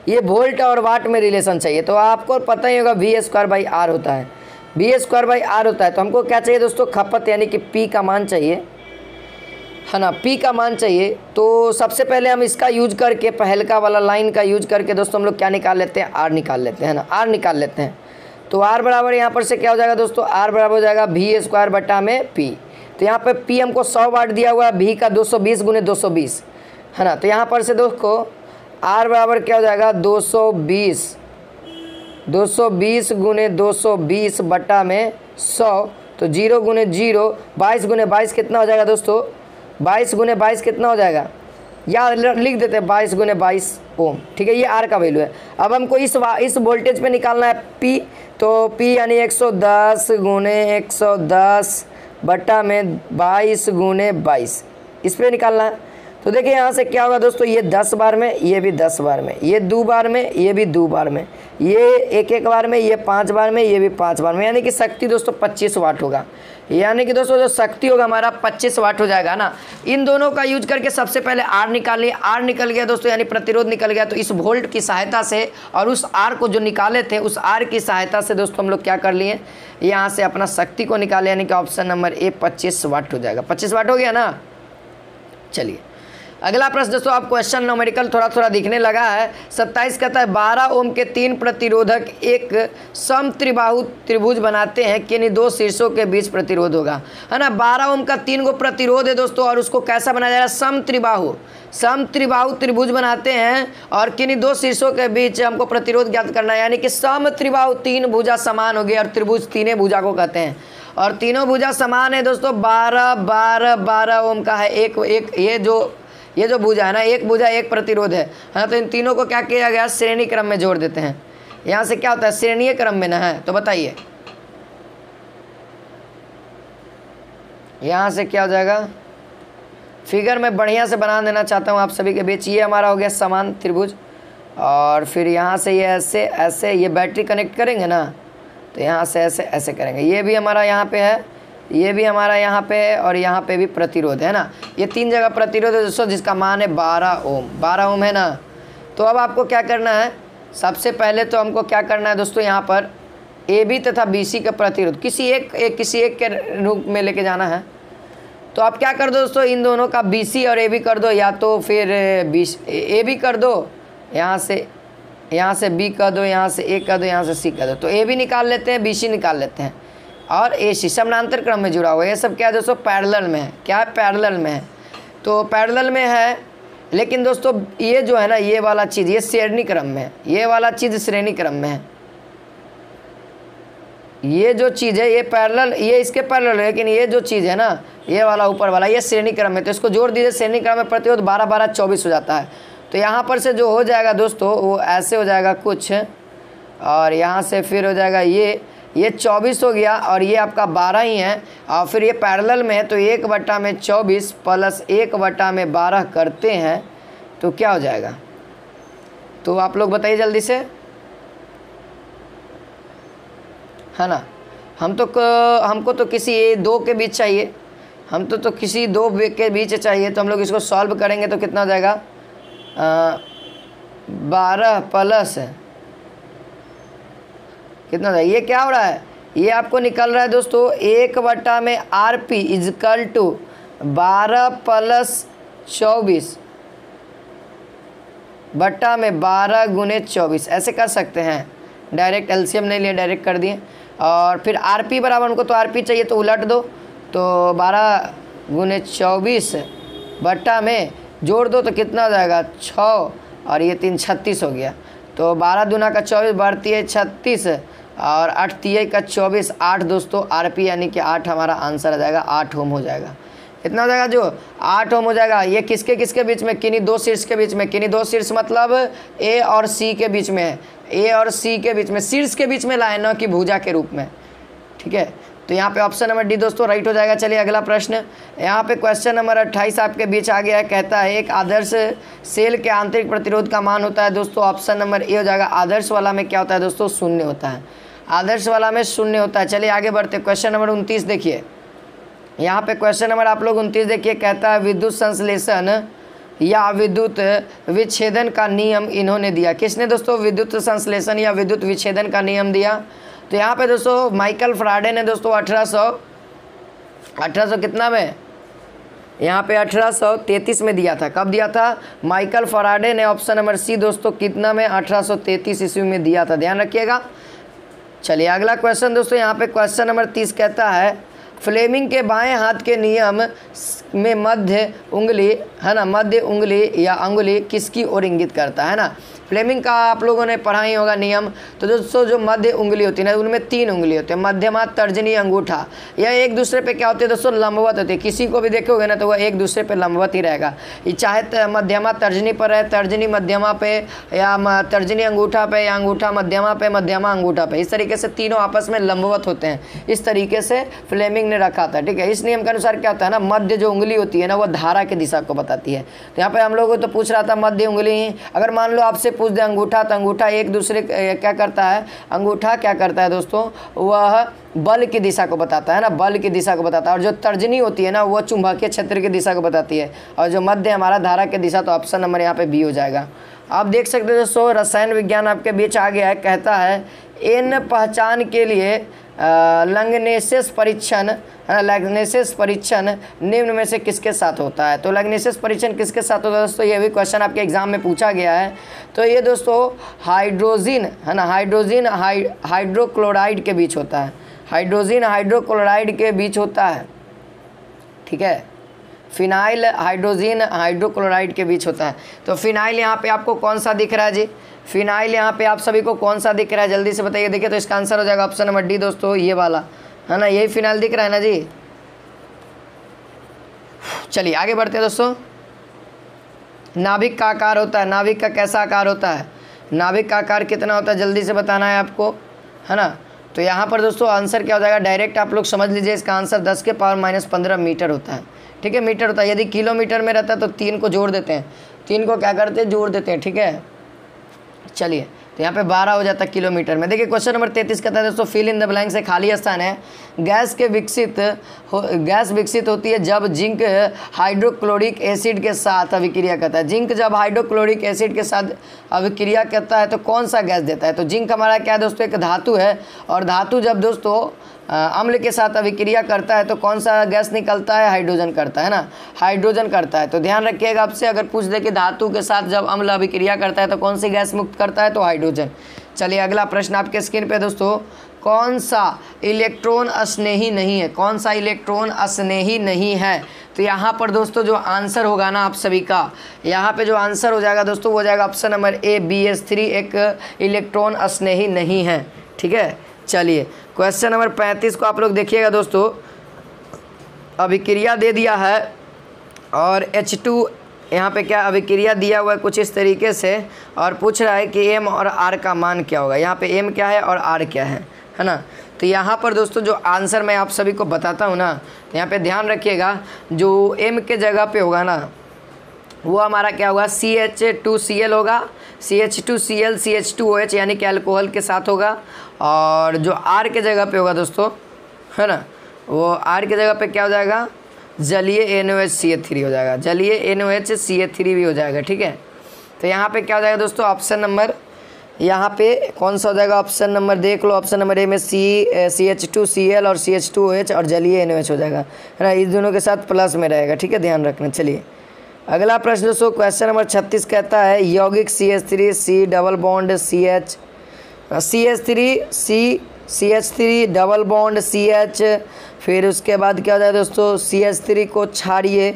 ये वोल्ट और वाट में रिलेशन चाहिए। तो आपको पता ही होगा V² होता है, V² होता है। तो हमको क्या चाहिए दोस्तों? खपत, यानी कि P का मान चाहिए, है ना। P का मान चाहिए। तो सबसे पहले हम इसका यूज करके, पहलका वाला लाइन का यूज करके दोस्तों हम लोग क्या निकाल लेते हैं? R निकाल लेते हैं ना, R निकाल लेते हैं। तो R बराबर यहाँ पर से क्या हो जाएगा दोस्तों? R बराबर हो जाएगा V² बटा में P। तो यहाँ पर P हमको 100 वाट दिया हुआ है, V का 220 × 220, है ना। तो यहाँ पर से दोस्तों R बराबर क्या हो जाएगा? 220 × 220 बटा में 100। तो 0 × 0 22 × 22 कितना हो जाएगा दोस्तों? 22 × 22 कितना हो जाएगा? या लिख देते हैं 22 × 22 ओम, ठीक है। ये R का वैल्यू है। अब हमको इस वोल्टेज पे निकालना है P। तो P यानी 110 × 110 बटा में 22 × 22, इस पर निकालना है। तो देखिए यहाँ से क्या होगा दोस्तों? ये 10 बार में, ये भी 10 बार में, ये 2 बार में, ये भी 2 बार में, ये 1 बार में, ये 5 बार में, ये भी 5 बार में, यानी कि शक्ति दोस्तों 25 वाट होगा। यानी कि दोस्तों जो शक्ति होगा हमारा 25 वाट हो जाएगा ना। इन दोनों का यूज करके सबसे पहले R निकाल लिए। R निकल गया दोस्तों, यानी प्रतिरोध निकल गया। तो इस वोल्ट की सहायता से और उस R को जो निकाले थे, उस R की सहायता से दोस्तों हम लोग क्या कर लिए? यहाँ से अपना शक्ति को निकाले, यानी कि ऑप्शन नंबर A 25 वाट हो जाएगा। 25 वाट हो गया ना। चलिए अगला प्रश्न दोस्तों, आप क्वेश्चन न्यूमेरिकल थोड़ा दिखने लगा है। 27 कहता है 12 ओम के 3 प्रतिरोधक एक समत्रिबाहु त्रिभुज बनाते हैं, किन्हीं 2 शीर्षों के बीच प्रतिरोध होगा, है ना। 12 ओम का 3 गो प्रतिरोध है दोस्तों, और उसको कैसा बनाया जाएगा? समत्रिबाहु त्रिभुज बनाते हैं, और किन्हीं 2 शीर्षों के बीच हमको प्रतिरोध ज्ञात करना है। यानी कि समत्रिबाहु 3 भुजा समान हो गया, और त्रिभुज 3 भुजा को कहते हैं, और तीनों भुजा समान है दोस्तों। 12 ओम का है एक ये जो भुजा है ना, एक भुजा एक प्रतिरोध है ना। तो इन तीनों को क्या किया गया? श्रेणी क्रम में जोड़ देते हैं। यहाँ से क्या होता है? श्रेणीय क्रम में ना है। तो बताइए यहाँ से क्या हो जाएगा? फिगर में बढ़िया से बना देना चाहता हूँ आप सभी के बीच। ये हमारा हो गया समान त्रिभुज, और फिर यहाँ से ये ऐसे ये बैटरी कनेक्ट करेंगे ना, तो यहाँ से ऐसे करेंगे। ये भी हमारा यहाँ पे है, ये भी हमारा यहाँ पे है, और यहाँ पे भी प्रतिरोध है ना। ये 3 जगह प्रतिरोध है दोस्तों, जिसका मान है 12 ओम है ना। तो अब आपको क्या करना है? सबसे पहले तो हमको क्या करना है दोस्तों? यहाँ पर AB तथा BC का प्रतिरोध किसी एक के रूप में लेके जाना है। तो आप क्या कर दो दोस्तों? इन दोनों का BC और AB कर दो, या तो फिर AB कर दो, यहाँ से B कर दो, यहाँ से A कर दो, यहाँ से C कर दो। तो AB निकाल लेते हैं, BC निकाल लेते हैं, और AC समानांतर क्रम में जुड़ा हुआ है। ये सब क्या है दोस्तों? पैरेलल में है। क्या है? पैरेलल में है। तो पैरेलल में है, लेकिन दोस्तों ये जो है ना, ये वाला चीज़ ये श्रेणी क्रम में है, ये वाला चीज़ श्रेणी क्रम में है। ये जो चीज़ है ये पैरेलल, ये इसके पैरेलल है, लेकिन ये जो चीज़ है ना, ये वाला ऊपर वाला, ये श्रेणी क्रम में। तो इसको जोड़ दीजिए, श्रेणी क्रम में प्रतिरोध 12 24 हो जाता है। तो यहाँ पर से जो हो जाएगा दोस्तों, वो ऐसे हो जाएगा कुछ, और यहाँ से फिर हो जाएगा ये 24 हो गया, और ये आपका 12 ही है, और फिर ये पैरेलल में है। तो 1/24 प्लस 1/12 करते हैं तो क्या हो जाएगा? तो आप लोग बताइए जल्दी से, है ना। हमको तो किसी 2 के बीच चाहिए, हम तो किसी 2 के बीच चाहिए। तो हम लोग इसको सॉल्व करेंगे तो कितना हो जाएगा? 12 प्लस कितना हो जाएगा? ये क्या हो रहा है? ये आपको निकल रहा है दोस्तों 1/RP इजकल टू 12 प्लस 24 बटा में 12 × 24। ऐसे कर सकते हैं, डायरेक्ट एलसीएम नहीं लिए, डायरेक्ट कर दिए। और फिर RP बराबर, उनको तो RP चाहिए तो उलट दो, तो 12 × 24 बटा में जोड़ दो तो कितना हो जाएगा? 6, और ये 3 36 हो गया। तो 12 दूना का 24 बढ़ती है 36, और 8 तिहाई का 24, 8 दोस्तों RP, यानी कि 8 हमारा आंसर आ जाएगा। 8 ओम हो जाएगा। कितना हो जाएगा? जो 8 ओम हो जाएगा। ये किसके बीच में? किन्हीं 2 शीर्ष के बीच में। किन्हीं 2 शीर्ष मतलब A और C के बीच में है, A और C के बीच में, शीर्ष के बीच में लाए, न कि भुजा के रूप में, ठीक है। तो यहाँ पे ऑप्शन नंबर डी दोस्तों राइट हो जाएगा। चलिए अगला प्रश्न, यहाँ पे क्वेश्चन नंबर 28 आपके बीच आ गया है। कहता है एक आदर्श सेल के आंतरिक प्रतिरोध का मान होता है दोस्तों, ऑप्शन नंबर ए हो जाएगा। आदर्श वाला में क्या होता है दोस्तों, शून्य होता है। आदर्श वाला में शून्य होता है। चलिए आगे बढ़ते, क्वेश्चन नंबर 29 देखिए। यहाँ पे क्वेश्चन नंबर आप लोग 29 देखिए, कहता है विद्युत संश्लेषण या विद्युत विच्छेदन का नियम इन्होंने दिया। किसने दोस्तों विद्युत संश्लेषण या विद्युत विच्छेदन का नियम दिया? तो यहाँ पे दोस्तों माइकल फैराडे ने दोस्तों 1800 कितना में, यहाँ पे 1833 में दिया था। कब दिया था? माइकल फैराडे ने ऑप्शन नंबर सी दोस्तों कितना में, 1833 ईस्वी में दिया था, ध्यान रखिएगा। चलिए अगला क्वेश्चन दोस्तों, यहाँ पे क्वेश्चन नंबर 30 कहता है फ्लेमिंग के बाएं हाथ के नियम में मध्य उंगली है ना, मध्य उंगली या अंगुली किसकी ओर इंगित करता है ना। फ्लेमिंग का आप लोगों ने पढ़ा ही होगा नियम। तो दोस्तों जो मध्य उंगली होती है ना, उनमें 3 उंगली होती है, मध्यमा, तर्जनी, अंगूठा। यह एक दूसरे पे क्या होते हैं दोस्तों, लंबवत होती है। किसी को भी देखोगे ना तो वह एक दूसरे पे लंबवत ही रहेगा। ये चाहे मध्यमा तर्जनी पर है, तर्जनी मध्यमा पे, या तर्जनी अंगूठा पे, या अंगूठा मध्यमा पे, मध्यमा अंगूठा पे। इस तरीके से तीनों आपस में लंबवत होते हैं। इस तरीके से फ्लेमिंग ने रखा था, ठीक है। इस नियम के अनुसार क्या होता है ना, मध्य जो उंगली होती है ना, वह धारा की दिशा को बताती है। तो यहाँ पे हम लोगों को तो पूछ रहा था मध्य उंगली। अगर मान लो आपसे पूछ दे अंगूठा, तो अंगूठा एक दूसरे क्या करता है, अंगूठा क्या करता है दोस्तों, वह बल की दिशा को बताता है ना, बल की दिशा को बताता है। और जो तर्जनी होती है ना, वह चुंबकीय क्षेत्र की दिशा को बताती है। और जो मध्य हमारा धारा की दिशा, तो ऑप्शन नंबर यहाँ पे बी हो जाएगा। आप देख सकते हो दोस्तों रसायन विज्ञान आपके बीच आ गया है। कहता है इन पहचान के लिए लग्नेसेस परीक्षण, लग्नेसेस परीक्षण निम्न में से किसके साथ होता है? तो लग्नेसेस परीक्षण किसके साथ होता है दोस्तों, ये भी क्वेश्चन आपके एग्जाम में पूछा गया है। तो ये दोस्तों हाइड्रोजन है ना, हाइड्रोजन हाइड्रोक्लोराइड के बीच होता है। हाइड्रोजन हाइड्रोक्लोराइड के बीच होता है, ठीक है। फिनाइल हाइड्रोजन हाइड्रोक्लोराइड के बीच होता है। तो फिनाइल यहाँ पे आपको कौन सा दिख रहा है जी? फिनाइल यहाँ पे आप सभी को कौन सा दिख रहा है, जल्दी से बताइए। देखिए तो इसका आंसर हो जाएगा ऑप्शन नंबर डी दोस्तों, ये वाला है ना, यही फिनाइल दिख रहा है ना जी। चलिए आगे बढ़ते हैं दोस्तों। नाभिक का आकार होता है, नाभिक का कैसा आकार होता है, नाभिक का आकार कितना होता है, जल्दी से बताना है आपको, है ना। तो यहाँ पर दोस्तों आंसर क्या हो जाएगा, डायरेक्ट आप लोग समझ लीजिए, इसका आंसर 10 के पावर -15 मीटर होता है, ठीक है। मीटर होता है। यदि किलोमीटर में रहता है तो 3 को जोड़ देते हैं, 3 को क्या करते हैं, जोड़ देते हैं, ठीक है। चलिए तो यहाँ पे 12 हो जाता है किलोमीटर में। देखिए क्वेश्चन नंबर 33 कहता है दोस्तों फिल इन द ब्लैंक से खाली स्थान है। गैस विकसित होती है जब जिंक हाइड्रोक्लोरिक एसिड के साथ अभिक्रिया करता है। जिंक जब हाइड्रोक्लोरिक एसिड के साथ अभिक्रिया करता है तो कौन सा गैस देता है? तो जिंक हमारा क्या है दोस्तों, एक धातु है। और धातु जब दोस्तों अम्ल के साथ अभिक्रिया करता है तो कौन सा गैस निकलता है, हाइड्रोजन करता है ना, हाइड्रोजन करता है। तो ध्यान रखिएगा, आपसे अगर पूछ दे कि धातु के साथ जब अम्ल अभिक्रिया करता है तो कौन सी गैस मुक्त करता है, तो हाइड्रोजन। चलिए अगला प्रश्न आपके स्क्रीन पे दोस्तों, कौन सा इलेक्ट्रॉन स्नेही नहीं है, कौन सा इलेक्ट्रॉन स्नेही नहीं है? तो यहाँ पर दोस्तों जो आंसर होगा ना आप सभी का, यहाँ पे जो आंसर हो जाएगा दोस्तों वो हो जाएगा ऑप्शन नंबर ए BS3 एक इलेक्ट्रॉन स्नेही नहीं है, ठीक है। चलिए क्वेश्चन नंबर 35 को आप लोग देखिएगा दोस्तों। अभिक्रिया दे दिया है और H2 यहाँ पे क्या अभिक्रिया दिया हुआ है कुछ इस तरीके से, और पूछ रहा है कि M और R का मान क्या होगा। यहाँ पे M क्या है और R क्या है ना। तो यहाँ पर दोस्तों जो आंसर मैं आप सभी को बताता हूँ ना, तो यहाँ पे ध्यान रखिएगा, जो M के जगह पे होगा ना वो हमारा क्या होगा, CH2Cl होगा, CH2Cl CH2OH यानी कि अल्कोहल के साथ होगा। और जो R के जगह पे होगा दोस्तों, है ना, वो R के जगह पे क्या हो जाएगा, जलीय NOHCH3 हो जाएगा, जलीय NOHCH3 भी हो जाएगा, ठीक है। तो यहाँ पे क्या हो जाएगा दोस्तों, ऑप्शन नंबर यहाँ पे कौन सा हो जाएगा, ऑप्शन नंबर देख लो, ऑप्शन नंबर ए में CH2Cl और CH2OH और जलीय NOH हो जाएगा, है ना। इस दोनों के साथ प्लस में रहेगा, ठीक है, ध्यान रखना। चलिए अगला प्रश्न दोस्तों, क्वेश्चन नंबर 36 कहता है यौगिक CH3 C double bond CH3 double bond CH, फिर उसके बाद क्या होता है दोस्तों, CH3 को छाड़िए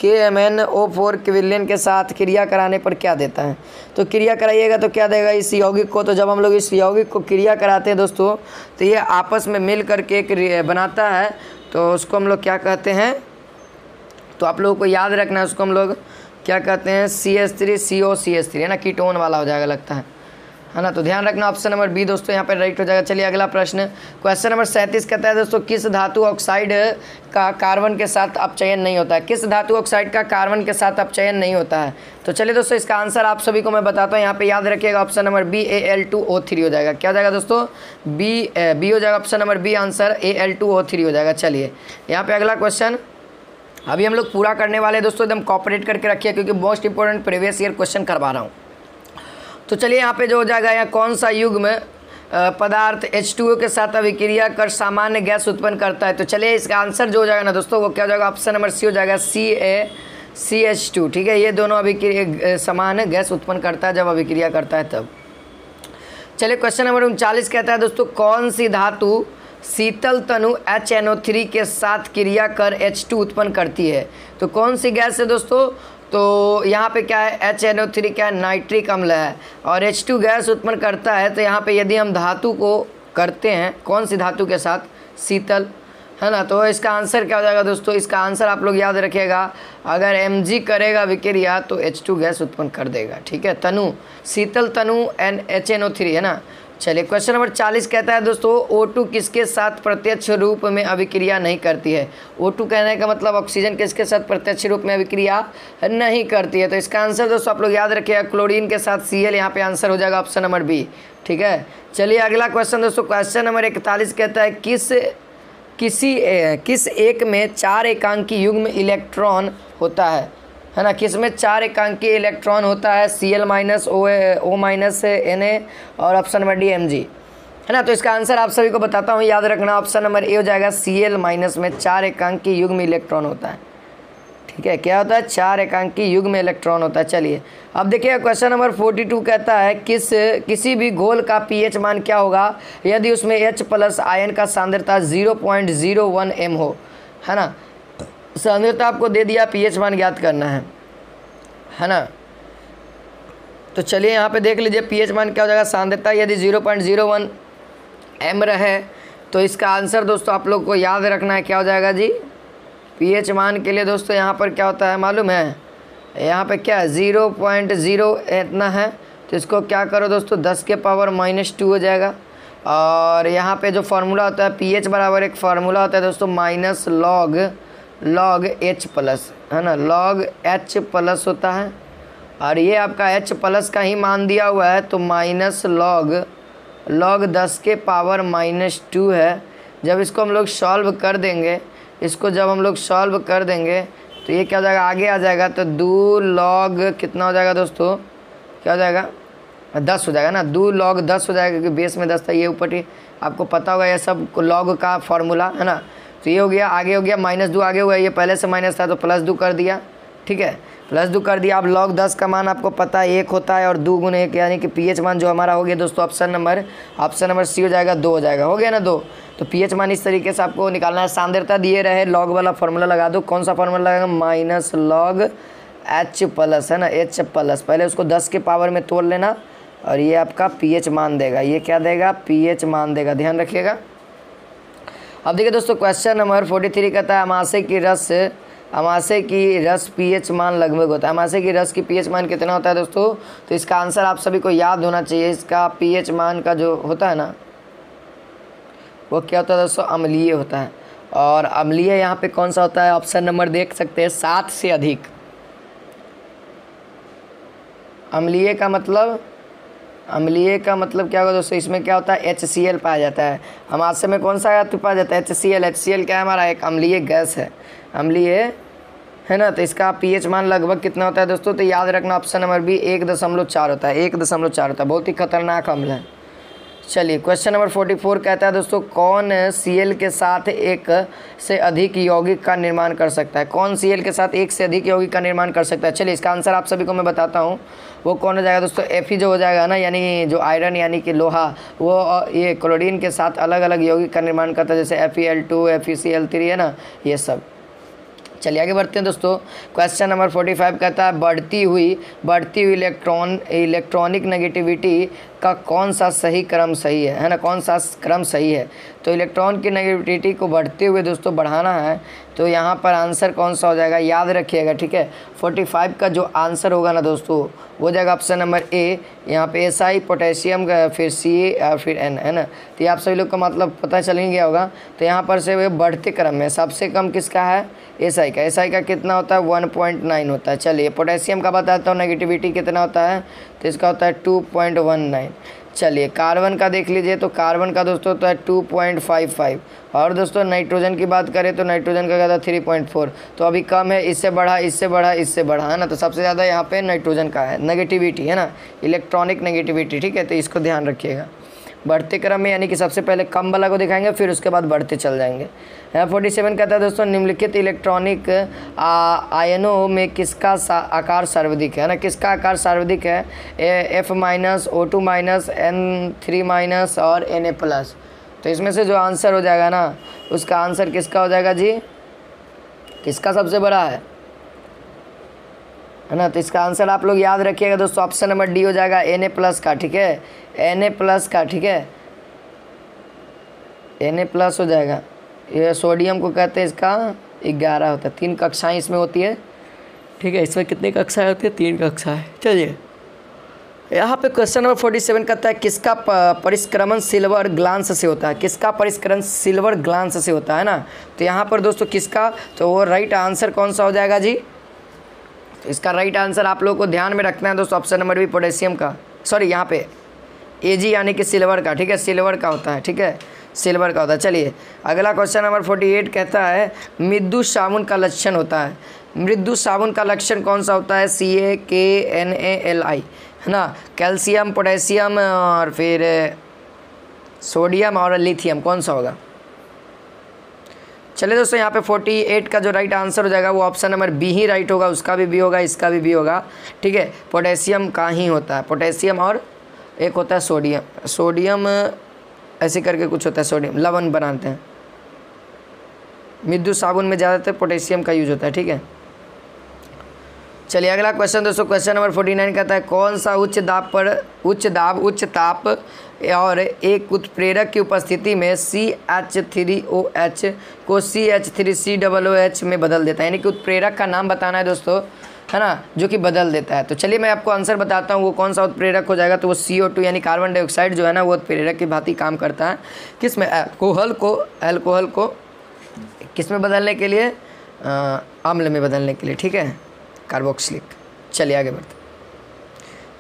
KMnO4 क्विलिन के साथ क्रिया कराने पर क्या देता है? तो क्रिया कराइएगा तो क्या देगा इस यौगिक को। तो जब हम लोग इस यौगिक को क्रिया कराते हैं दोस्तों, तो ये आपस में मिल करके एक बनाता है, तो उसको हम लोग क्या कहते हैं, तो आप लोगों को याद रखना है, उसको हम लोग क्या कहते हैं, CH3CO CH3 है ना, कीटोन वाला हो जाएगा लगता है है ना। तो ध्यान रखना ऑप्शन नंबर बी दोस्तों यहाँ पर राइट हो जाएगा। चलिए अगला प्रश्न, क्वेश्चन नंबर 37 कहता है दोस्तों, किस धातु ऑक्साइड का कार्बन के साथ अपचयन नहीं होता है? किस धातु ऑक्साइड का कार्बन के साथ अपचयन नहीं होता है? तो चलिए दोस्तों इसका आंसर आप सभी को मैं बताता हूँ। यहाँ पे याद रखिएगा ऑप्शन नंबर बी Al2O3 हो जाएगा। क्या हो जाएगा दोस्तों? बी हो जाएगा option number B, answer Al2O3 हो जाएगा। चलिए यहाँ पे अगला क्वेश्चन अभी हम लोग पूरा करने वाले हैं दोस्तों, एकदम कॉपरेट करके रखिए क्योंकि most important previous year question करवा रहा हूँ। तो चलिए यहाँ पे जो हो जाएगा, यहाँ कौन सा युग्म पदार्थ H2O के साथ अभिक्रिया कर सामान्य गैस उत्पन्न करता है? तो चलिए इसका आंसर जो हो जाएगा ना दोस्तों वो क्या हो जाएगा? ऑप्शन नंबर सी हो जाएगा, CaCH2। ठीक है, ये दोनों अभिक्रिया सामान्य गैस उत्पन्न करता है जब अभिक्रिया करता है तब। चलिए क्वेश्चन नंबर 39 कहता है दोस्तों, कौन सी धातु शीतल तनु HNO3 के साथ क्रिया कर H2 उत्पन्न करती है? तो कौन सी गैस है दोस्तों? तो यहाँ पे क्या है? HNO3 क्या है? नाइट्रिक अम्ल है और H2 गैस उत्पन्न करता है। तो यहाँ पे यदि हम धातु को करते हैं कौन सी धातु के साथ? शीतल, है ना। तो इसका आंसर क्या हो जाएगा दोस्तों? इसका आंसर आप लोग याद रखिएगा, अगर Mg करेगा विक्रिया तो H2 गैस उत्पन्न कर देगा। ठीक है, तनु शीतल तनु HNO3 है ना। चलिए क्वेश्चन नंबर 40 कहता है दोस्तों, O2 किसके साथ प्रत्यक्ष रूप में अभिक्रिया नहीं करती है? O2 कहने का मतलब ऑक्सीजन किसके साथ प्रत्यक्ष रूप में अभिक्रिया नहीं करती है? तो इसका आंसर दोस्तों आप लोग याद रखिएगा, क्लोरीन के साथ Cl, यहाँ पे आंसर हो जाएगा ऑप्शन नंबर बी। ठीक है, चलिए अगला क्वेश्चन दोस्तों, क्वेश्चन नंबर 41 कहता है, किस एक में 4 एकांकी युग्म इलेक्ट्रॉन होता है ना। किस में 4 एकांकी इलेक्ट्रॉन होता है? Cl minus O minus Na और ऑप्शन नंबर डी Mg, है ना। तो इसका आंसर आप सभी को बताता हूँ, याद रखना ऑप्शन नंबर ए हो जाएगा, Cl माइनस में 4 एकांकी युग्म इलेक्ट्रॉन होता है। ठीक है, क्या होता है? 4 एकांकी युग्म इलेक्ट्रॉन होता है। चलिए अब देखिए क्वेश्चन नंबर 42 कहता है, किसी भी घोल का pH मान क्या होगा यदि उसमें H+ आयन का सांद्रता 0.01 m हो, है ना। सांद्रता आपको दे दिया, pH मान ज्ञात करना है ना। तो चलिए यहाँ पे देख लीजिए pH मान क्या हो जाएगा? सांद्रता यदि 0.01 m रहे तो इसका आंसर दोस्तों आप लोग को याद रखना है, क्या हो जाएगा जी? pH मान के लिए दोस्तों यहाँ पर क्या होता है मालूम है? यहाँ पे क्या है? 0.0 इतना है, तो इसको क्या करो दोस्तों 10 के पावर -2 हो जाएगा। और यहाँ पे जो फार्मूला होता है pH बराबर एक फार्मूला होता है दोस्तों माइनस log H+, है ना। log H+ होता है और ये आपका H+ का ही मान दिया हुआ है, तो माइनस log 10 के पावर -2 है। जब इसको हम लोग सॉल्व कर देंगे, जब हम लोग सॉल्व कर देंगे तो ये क्या हो जाएगा? आगे आ जाएगा, तो 2 log कितना हो जाएगा दोस्तों? क्या हो जाएगा? 10 हो जाएगा ना। 2 log 10 हो जाएगा क्योंकि बेस में 10 था। ये ऊपर ही आपको पता होगा ये सब log का फॉर्मूला, है ना। तो ये हो गया, आगे हो गया -2 आगे हुआ, ये पहले से माइनस था तो +2 कर दिया। ठीक है, +2 कर दिया। अब log 10 का मान आपको पता है 1 होता है और 2 गुने 1, यानी कि pH मान जो हमारा हो गया दोस्तों ऑप्शन नंबर सी हो जाएगा, 2 हो जाएगा। हो गया ना 2। तो pH मान इस तरीके से आपको निकालना है। सांद्रता दिए रहे, log वाला फार्मूला लगा दो। कौन सा फार्मूला लगाएगा? माइनस log H+, है ना, H+। पहले उसको 10 के पावर में तोड़ लेना और ये आपका pH मान देगा। ये क्या देगा? pH मान देगा, ध्यान रखिएगा। अब देखिए दोस्तों क्वेश्चन नंबर 43 कहता है, अमाशय की रस pH मान लगभग होता है। अमाशय की रस की pH मान कितना होता है दोस्तों? तो इसका आंसर आप सभी को याद होना चाहिए। इसका pH मान का जो होता है ना वो क्या होता है दोस्तों? अम्लीय होता है। और अम्लीय यहाँ पे कौन सा होता है? ऑप्शन नंबर देख सकते हैं, 7 से अधिक। अम्लीय का मतलब क्या होगा दोस्तों? इसमें क्या होता है? HCl पाया जाता है। अमाशय में कौन सा पाया जाता है? HCl क्या है? हमारा एक अम्लीय गैस है, अम्लीय है ना। तो इसका pH मान लगभग कितना होता है दोस्तों? तो याद रखना ऑप्शन नंबर बी 1.4 होता है, 1.4 होता है। बहुत ही खतरनाक अम्ल है। चलिए क्वेश्चन नंबर 44 कहता है दोस्तों, कौन Cl के साथ एक से अधिक यौगिक का निर्माण कर सकता है? कौन Cl के साथ एक से अधिक यौगिक का निर्माण कर सकता है? चलिए इसका आंसर आप सभी को मैं बताता हूँ। वो कौन हो जाएगा दोस्तों? Fe जो हो जाएगा ना, यानी जो आयरन यानी कि लोहा, वो ये क्लोरीन के साथ अलग अलग यौगिक का निर्माण करता है, जैसे FeL2 FeCl3 है ना, ये सब। चलिए आगे बढ़ते हैं दोस्तों। क्वेश्चन नंबर 45 कहता है, बढ़ती हुई इलेक्ट्रॉनिक नेगेटिविटी का कौन सा सही क्रम सही है ना, कौन सा क्रम सही है। तो इलेक्ट्रॉन की नेगेटिविटी को बढ़ते हुए दोस्तों बढ़ाना है, तो यहाँ पर आंसर कौन सा हो जाएगा, याद रखिएगा, ठीक है। 45 का जो आंसर होगा ना दोस्तों वो जाएगा ऑप्शन नंबर ए। यहाँ पे SI पोटेशियम का, फिर Ca फिर N, है ना। तो ये आप सभी लोग का मतलब पता चल ही गया होगा। तो यहाँ पर से वे बढ़ते क्रम में सबसे कम किसका है, SI का। SI का कितना होता है, 1.9 होता है। चलिए पोटेशियम का बताता हूँ नेगेटिविटी कितना होता है, तो इसका होता है 2.19। चलिए कार्बन का देख लीजिए, तो कार्बन का दोस्तों होता है 2.55। और दोस्तों नाइट्रोजन की बात करें तो नाइट्रोजन का क्या था 3.4। तो अभी कम है, इससे बढ़ा, इससे बढ़ा, इससे बढ़ा, है ना। तो सबसे ज़्यादा यहाँ पे नाइट्रोजन का है नेगेटिविटी, है ना, इलेक्ट्रॉनिक नेगेटिविटी, ठीक है। तो इसको ध्यान रखिएगा बढ़ते क्रम में, यानी कि सबसे पहले कम वाला को दिखाएंगे फिर उसके बाद बढ़ते चल जाएंगे। 47 कहता है दोस्तों निम्नलिखित इलेक्ट्रॉनिक आयनों में किसका आकार सर्वाधिक है ना, किसका आकार सर्वाधिक है, F-, O2-, N3- और Na+। तो इसमें से जो आंसर हो जाएगा ना उसका आंसर किसका हो जाएगा जी, किसका सबसे बड़ा है ना। तो इसका आंसर आप लोग याद रखिएगा दोस्तों, ऑप्शन नंबर डी हो जाएगा Na+ का, ठीक है, Na+ का, ठीक है, Na+ हो जाएगा। ये सोडियम को कहते हैं, इसका 11 होता है, 3 कक्षाएं इसमें होती है, ठीक है। इसमें कितनी कक्षाएं होती है, 3 कक्षाएं। चलिए यहाँ पे क्वेश्चन नंबर 47 कहता है किसका परिष्क्रमण सिल्वर ग्लांस से होता है, किसका परिष्करण सिल्वर ग्लांस से होता है ना। तो यहाँ पर दोस्तों किसका, तो वो राइट आंसर कौन सा हो जाएगा जी, तो इसका राइट आंसर आप लोगों को ध्यान में रखना है दोस्तों, ऑप्शन नंबर बी पोटेशियम का, सॉरी यहाँ पे Ag यानी कि सिल्वर का, ठीक है, सिल्वर का होता है, ठीक है, सिल्वर का होता है। चलिए अगला क्वेश्चन नंबर 48 कहता है मृदु साबुन का लक्षण होता है, मृदु साबुन का लक्षण कौन सा होता है, CaKNaLi, है ना, कैल्शियम, पोटेशियम और फिर सोडियम और लिथियम, कौन सा होगा। चलिए दोस्तों यहाँ पे 48 का जो राइट आंसर हो जाएगा वो ऑप्शन नंबर बी ही राइट होगा, उसका भी होगा, इसका भी होगा, ठीक है। पोटेशियम का ही होता है, पोटेशियम और एक होता है सोडियम, सोडियम ऐसे करके कुछ होता है, सोडियम लवण बनाते हैं। मृदु साबुन में ज़्यादातर पोटेशियम का यूज होता है, ठीक है। चलिए अगला क्वेश्चन दोस्तों, क्वेश्चन नंबर 49 कहता है कौन सा उच्च उच्च ताप और एक उत्प्रेरक की उपस्थिति में CH3OH को CH3COOH में बदल देता है, यानी कि उत्प्रेरक का नाम बताना है दोस्तों, है ना, जो कि बदल देता है। तो चलिए मैं आपको आंसर बताता हूँ वो कौन सा उत्प्रेरक हो जाएगा। तो वो CO2 यानी कार्बन डाइऑक्साइड जो है ना वो उत्प्रेरक की भांति काम करता है, किस में, अल्कोहल को किस में बदलने के लिए, अम्ल में बदलने के लिए, ठीक है, कार्बोक्सिलिक। चलिए आगे बढ़ते,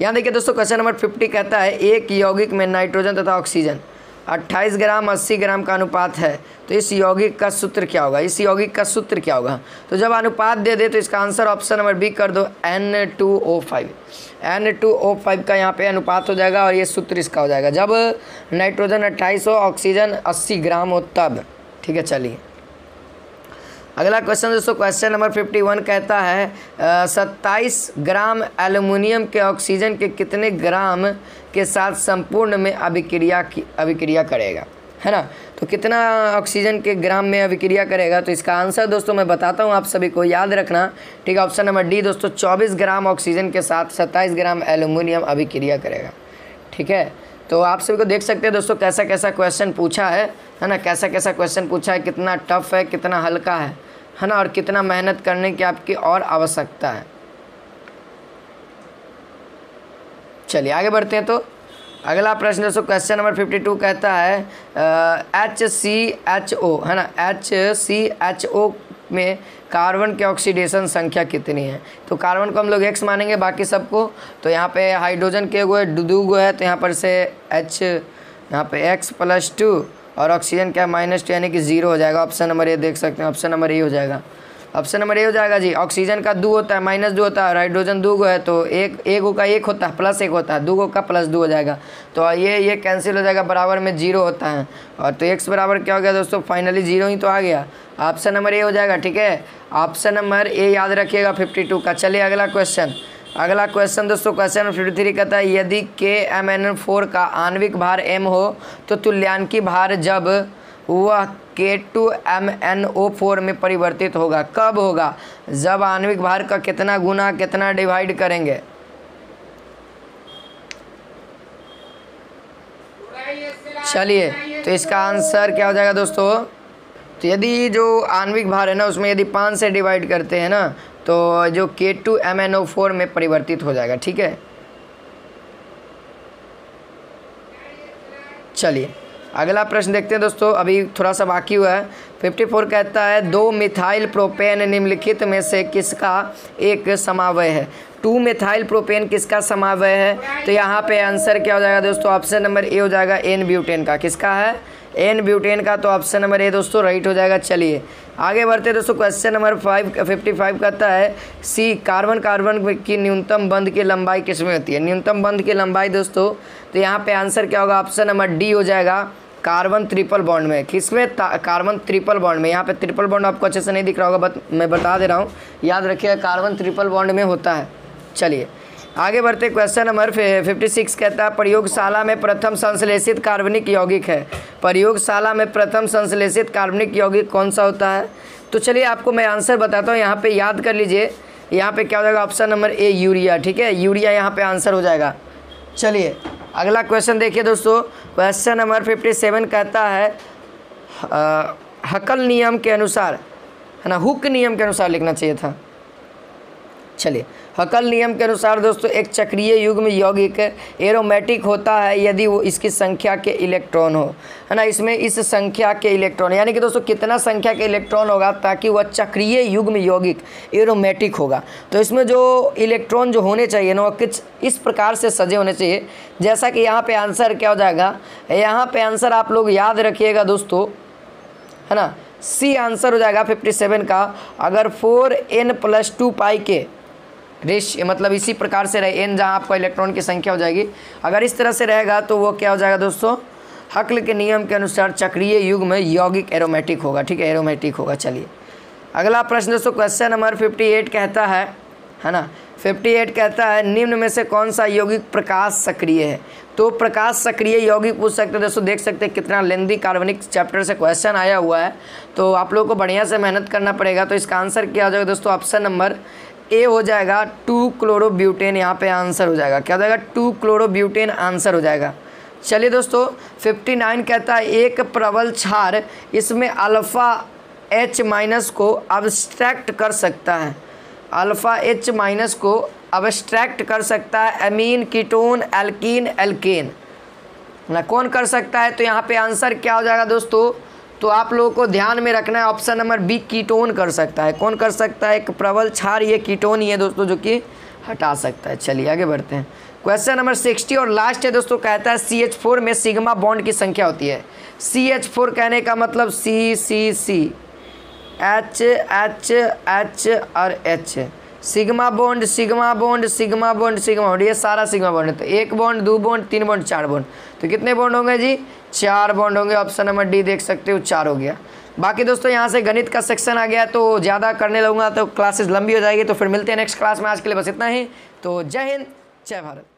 यहाँ देखिए दोस्तों क्वेश्चन नंबर 50 कहता है एक यौगिक में नाइट्रोजन तथा ऑक्सीजन 28 ग्राम 80 ग्राम का अनुपात है, तो इस यौगिक का सूत्र क्या होगा, इस यौगिक का सूत्र क्या होगा। तो जब अनुपात दे दे तो इसका आंसर ऑप्शन नंबर बी कर दो, N2O5। N2O5 का यहाँ पे अनुपात हो जाएगा और ये सूत्र इसका हो जाएगा जब नाइट्रोजन 28 हो, ऑक्सीजन 80 ग्राम हो तब, ठीक है। चलिए अगला क्वेश्चन दोस्तों, क्वेश्चन नंबर 51 कहता है 27 ग्राम एल्युमिनियम के ऑक्सीजन के कितने ग्राम के साथ संपूर्ण में अभिक्रिया करेगा, है ना। तो कितना ऑक्सीजन के ग्राम में अभिक्रिया करेगा, तो इसका आंसर दोस्तों मैं बताता हूँ, आप सभी को याद रखना, ठीक है। ऑप्शन नंबर डी दोस्तों 24 ग्राम ऑक्सीजन के साथ 27 ग्राम एल्युमिनियम अभिक्रिया करेगा, ठीक है। तो आप सभी को देख सकते हैं दोस्तों कैसा कैसा क्वेश्चन पूछा है ना, कैसा कैसा क्वेश्चन पूछा है, कितना टफ है, कितना हल्का है ना, और कितना मेहनत करने की आपकी और आवश्यकता है। चलिए आगे बढ़ते हैं। तो अगला प्रश्न दोस्तों क्वेश्चन नंबर 52 कहता है HCHO, है ना, HCHO में कार्बन के ऑक्सीडेशन संख्या कितनी है। तो कार्बन को हम लोग X मानेंगे, बाकी सबको, तो यहाँ पे हाइड्रोजन के गो है, 2 है, तो यहाँ पर से H यहाँ पे X+2 और ऑक्सीजन क्या -2 यानी कि 0 हो जाएगा। ऑप्शन नंबर ए देख सकते हैं, ऑप्शन नंबर ए हो जाएगा, ऑप्शन नंबर ए हो जाएगा जी। ऑक्सीजन का 2 होता है, -2 होता है, और हाइड्रोजन 2 है, तो एक का 1 होता है, +1 होता है, 2 का +2 हो जाएगा, तो ये कैंसिल हो जाएगा, बराबर में 0 होता है, और तो x बराबर क्या हो गया दोस्तों, फाइनली 0 ही तो आ गया। ऑप्शन नंबर ए हो जाएगा, ठीक है, ऑप्शन नंबर ए याद रखिएगा 52 का। चलिए अगला क्वेश्चन दोस्तों, क्वेश्चन नंबर 53 कहता है यदि KMnO4 का आणविक भार m हो तो तुल्यांकी भार जब वह K2MnO4 में परिवर्तित होगा, कब होगा, जब आणविक भार का कितना गुना कितना डिवाइड करेंगे। चलिए, तो इसका आंसर क्या हो जाएगा दोस्तों? तो यदि जो आणविक भार है ना उसमें यदि 5 से डिवाइड करते हैं ना तो जो K2MnO4 में परिवर्तित हो जाएगा। ठीक है, चलिए अगला प्रश्न देखते हैं दोस्तों, अभी थोड़ा सा बाकी हुआ है। 54 कहता है 2 मिथाइल प्रोपेन निम्नलिखित में से किसका एक समवाय है? 2 मिथाइल प्रोपेन किसका समवाय है? तो यहाँ पे आंसर क्या हो जाएगा दोस्तों? ऑप्शन नंबर ए हो जाएगा एन ब्यूटेन का। किसका है? एन ब्यूटेन का। तो ऑप्शन नंबर ए दोस्तों राइट हो जाएगा। चलिए आगे बढ़ते दोस्तों, क्वेश्चन नंबर 55 कहता है सी कार्बन कार्बन की न्यूनतम बंध की लंबाई किसमें होती है? न्यूनतम बंध की लंबाई दोस्तों, तो यहाँ पे आंसर क्या होगा? ऑप्शन नंबर डी हो जाएगा, कार्बन ट्रिपल बॉन्ड में। किसमें? कार्बन ट्रिपल बॉन्ड में। यहाँ पे ट्रिपल बॉन्ड आपको अच्छे से नहीं दिख रहा होगा, मैं बता दे रहा हूँ, याद रखिएगा कार्बन ट्रिपल बॉन्ड में होता है। चलिए आगे बढ़ते, क्वेश्चन नंबर 56 कहता है प्रयोगशाला में प्रथम संश्लेषित कार्बनिक यौगिक है। प्रयोगशाला में प्रथम संश्लेषित कार्बनिक यौगिक कौन सा होता है? तो चलिए आपको मैं आंसर बताता हूँ, यहाँ पे याद कर लीजिए। यहाँ पे क्या हो जाएगा? ऑप्शन नंबर ए यूरिया। ठीक है, यूरिया यहाँ पे आंसर हो जाएगा। चलिए अगला क्वेश्चन देखिए दोस्तों, क्वेश्चन नंबर 57 कहता है हकल नियम के अनुसार, है ना, हुक नियम के अनुसार लिखना चाहिए था। चलिए हकल नियम के अनुसार दोस्तों एक चक्रीय युग्म यौगिक एरोमेटिक होता है यदि वो इसकी संख्या के इलेक्ट्रॉन हो, है ना। इसमें इस संख्या के इलेक्ट्रॉन यानी कि दोस्तों कितना संख्या के इलेक्ट्रॉन होगा ताकि वह चक्रीय युग्म यौगिक एरोमेटिक होगा। तो इसमें जो इलेक्ट्रॉन जो होने चाहिए ना वो कुछ इस प्रकार से सजे होने चाहिए, जैसा कि यहाँ पे आंसर क्या हो जाएगा? यहाँ पे आंसर आप लोग याद रखिएगा दोस्तों, है ना, सी आंसर हो जाएगा 57 का। अगर 4n+2 पाई के रेश मतलब इसी प्रकार से रहे, n जहाँ आपका इलेक्ट्रॉन की संख्या हो जाएगी, अगर इस तरह से रहेगा तो वो क्या हो जाएगा दोस्तों? हकल के नियम के अनुसार चक्रीय युग्म में यौगिक एरोमेटिक होगा। ठीक है, एरोमेटिक होगा। चलिए अगला प्रश्न दोस्तों, क्वेश्चन नंबर 58 कहता है ना, 58 कहता है निम्न में से कौन सा यौगिक प्रकाश सक्रिय है? तो प्रकाश सक्रिय यौगिक पूछ सकते हैं दोस्तों। देख सकते हैं कितना लेंदी कार्बनिक चैप्टर से क्वेश्चन आया हुआ है, तो आप लोगों को बढ़िया से मेहनत करना पड़ेगा। तो इसका आंसर क्या हो जाएगा दोस्तों? ऑप्शन नंबर ए हो जाएगा 2-क्लोरोब्यूटेन। यहाँ पे आंसर हो जाएगा, क्या हो जाएगा? 2-क्लोरोब्यूटेन आंसर हो जाएगा। चलिए दोस्तों 59 कहता है एक प्रबल क्षार इसमें अल्फ़ा H- को अब्स्ट्रैक्ट कर सकता है। अल्फ़ा H- को अब्स्ट्रैक्ट कर सकता है अमीन, कीटोन, एल्कीन, एल्केन ना, कौन कर सकता है? तो यहाँ पे आंसर क्या हो जाएगा दोस्तों? तो आप लोगों को ध्यान में रखना है, ऑप्शन नंबर बी कीटोन कर सकता है। कौन कर सकता है? एक प्रबल क्षार ये कीटोन ही है दोस्तों जो कि हटा सकता है। चलिए आगे बढ़ते हैं, क्वेश्चन नंबर 60 और लास्ट है दोस्तों। कहता है CH4 में सिग्मा बॉन्ड की संख्या होती है। CH4 कहने का मतलब C H और H, sigma bond sigma bond sigma bond sigma bond, ये सारा सिग्मा बॉन्ड है। तो 1 बॉन्ड, 2 बॉन्ड, 3 बॉन्ड, 4 बॉन्ड, तो कितने बॉन्ड होंगे जी? 4 बॉन्ड होंगे। ऑप्शन नंबर डी देख सकते हो, 4 हो गया। बाकी दोस्तों यहाँ से गणित का सेक्शन आ गया, तो ज़्यादा करने लगूंगा तो क्लासेस लंबी हो जाएगी। तो फिर मिलते हैं नेक्स्ट क्लास में। आज के लिए बस इतना ही। तो जय हिंद, जय भारत।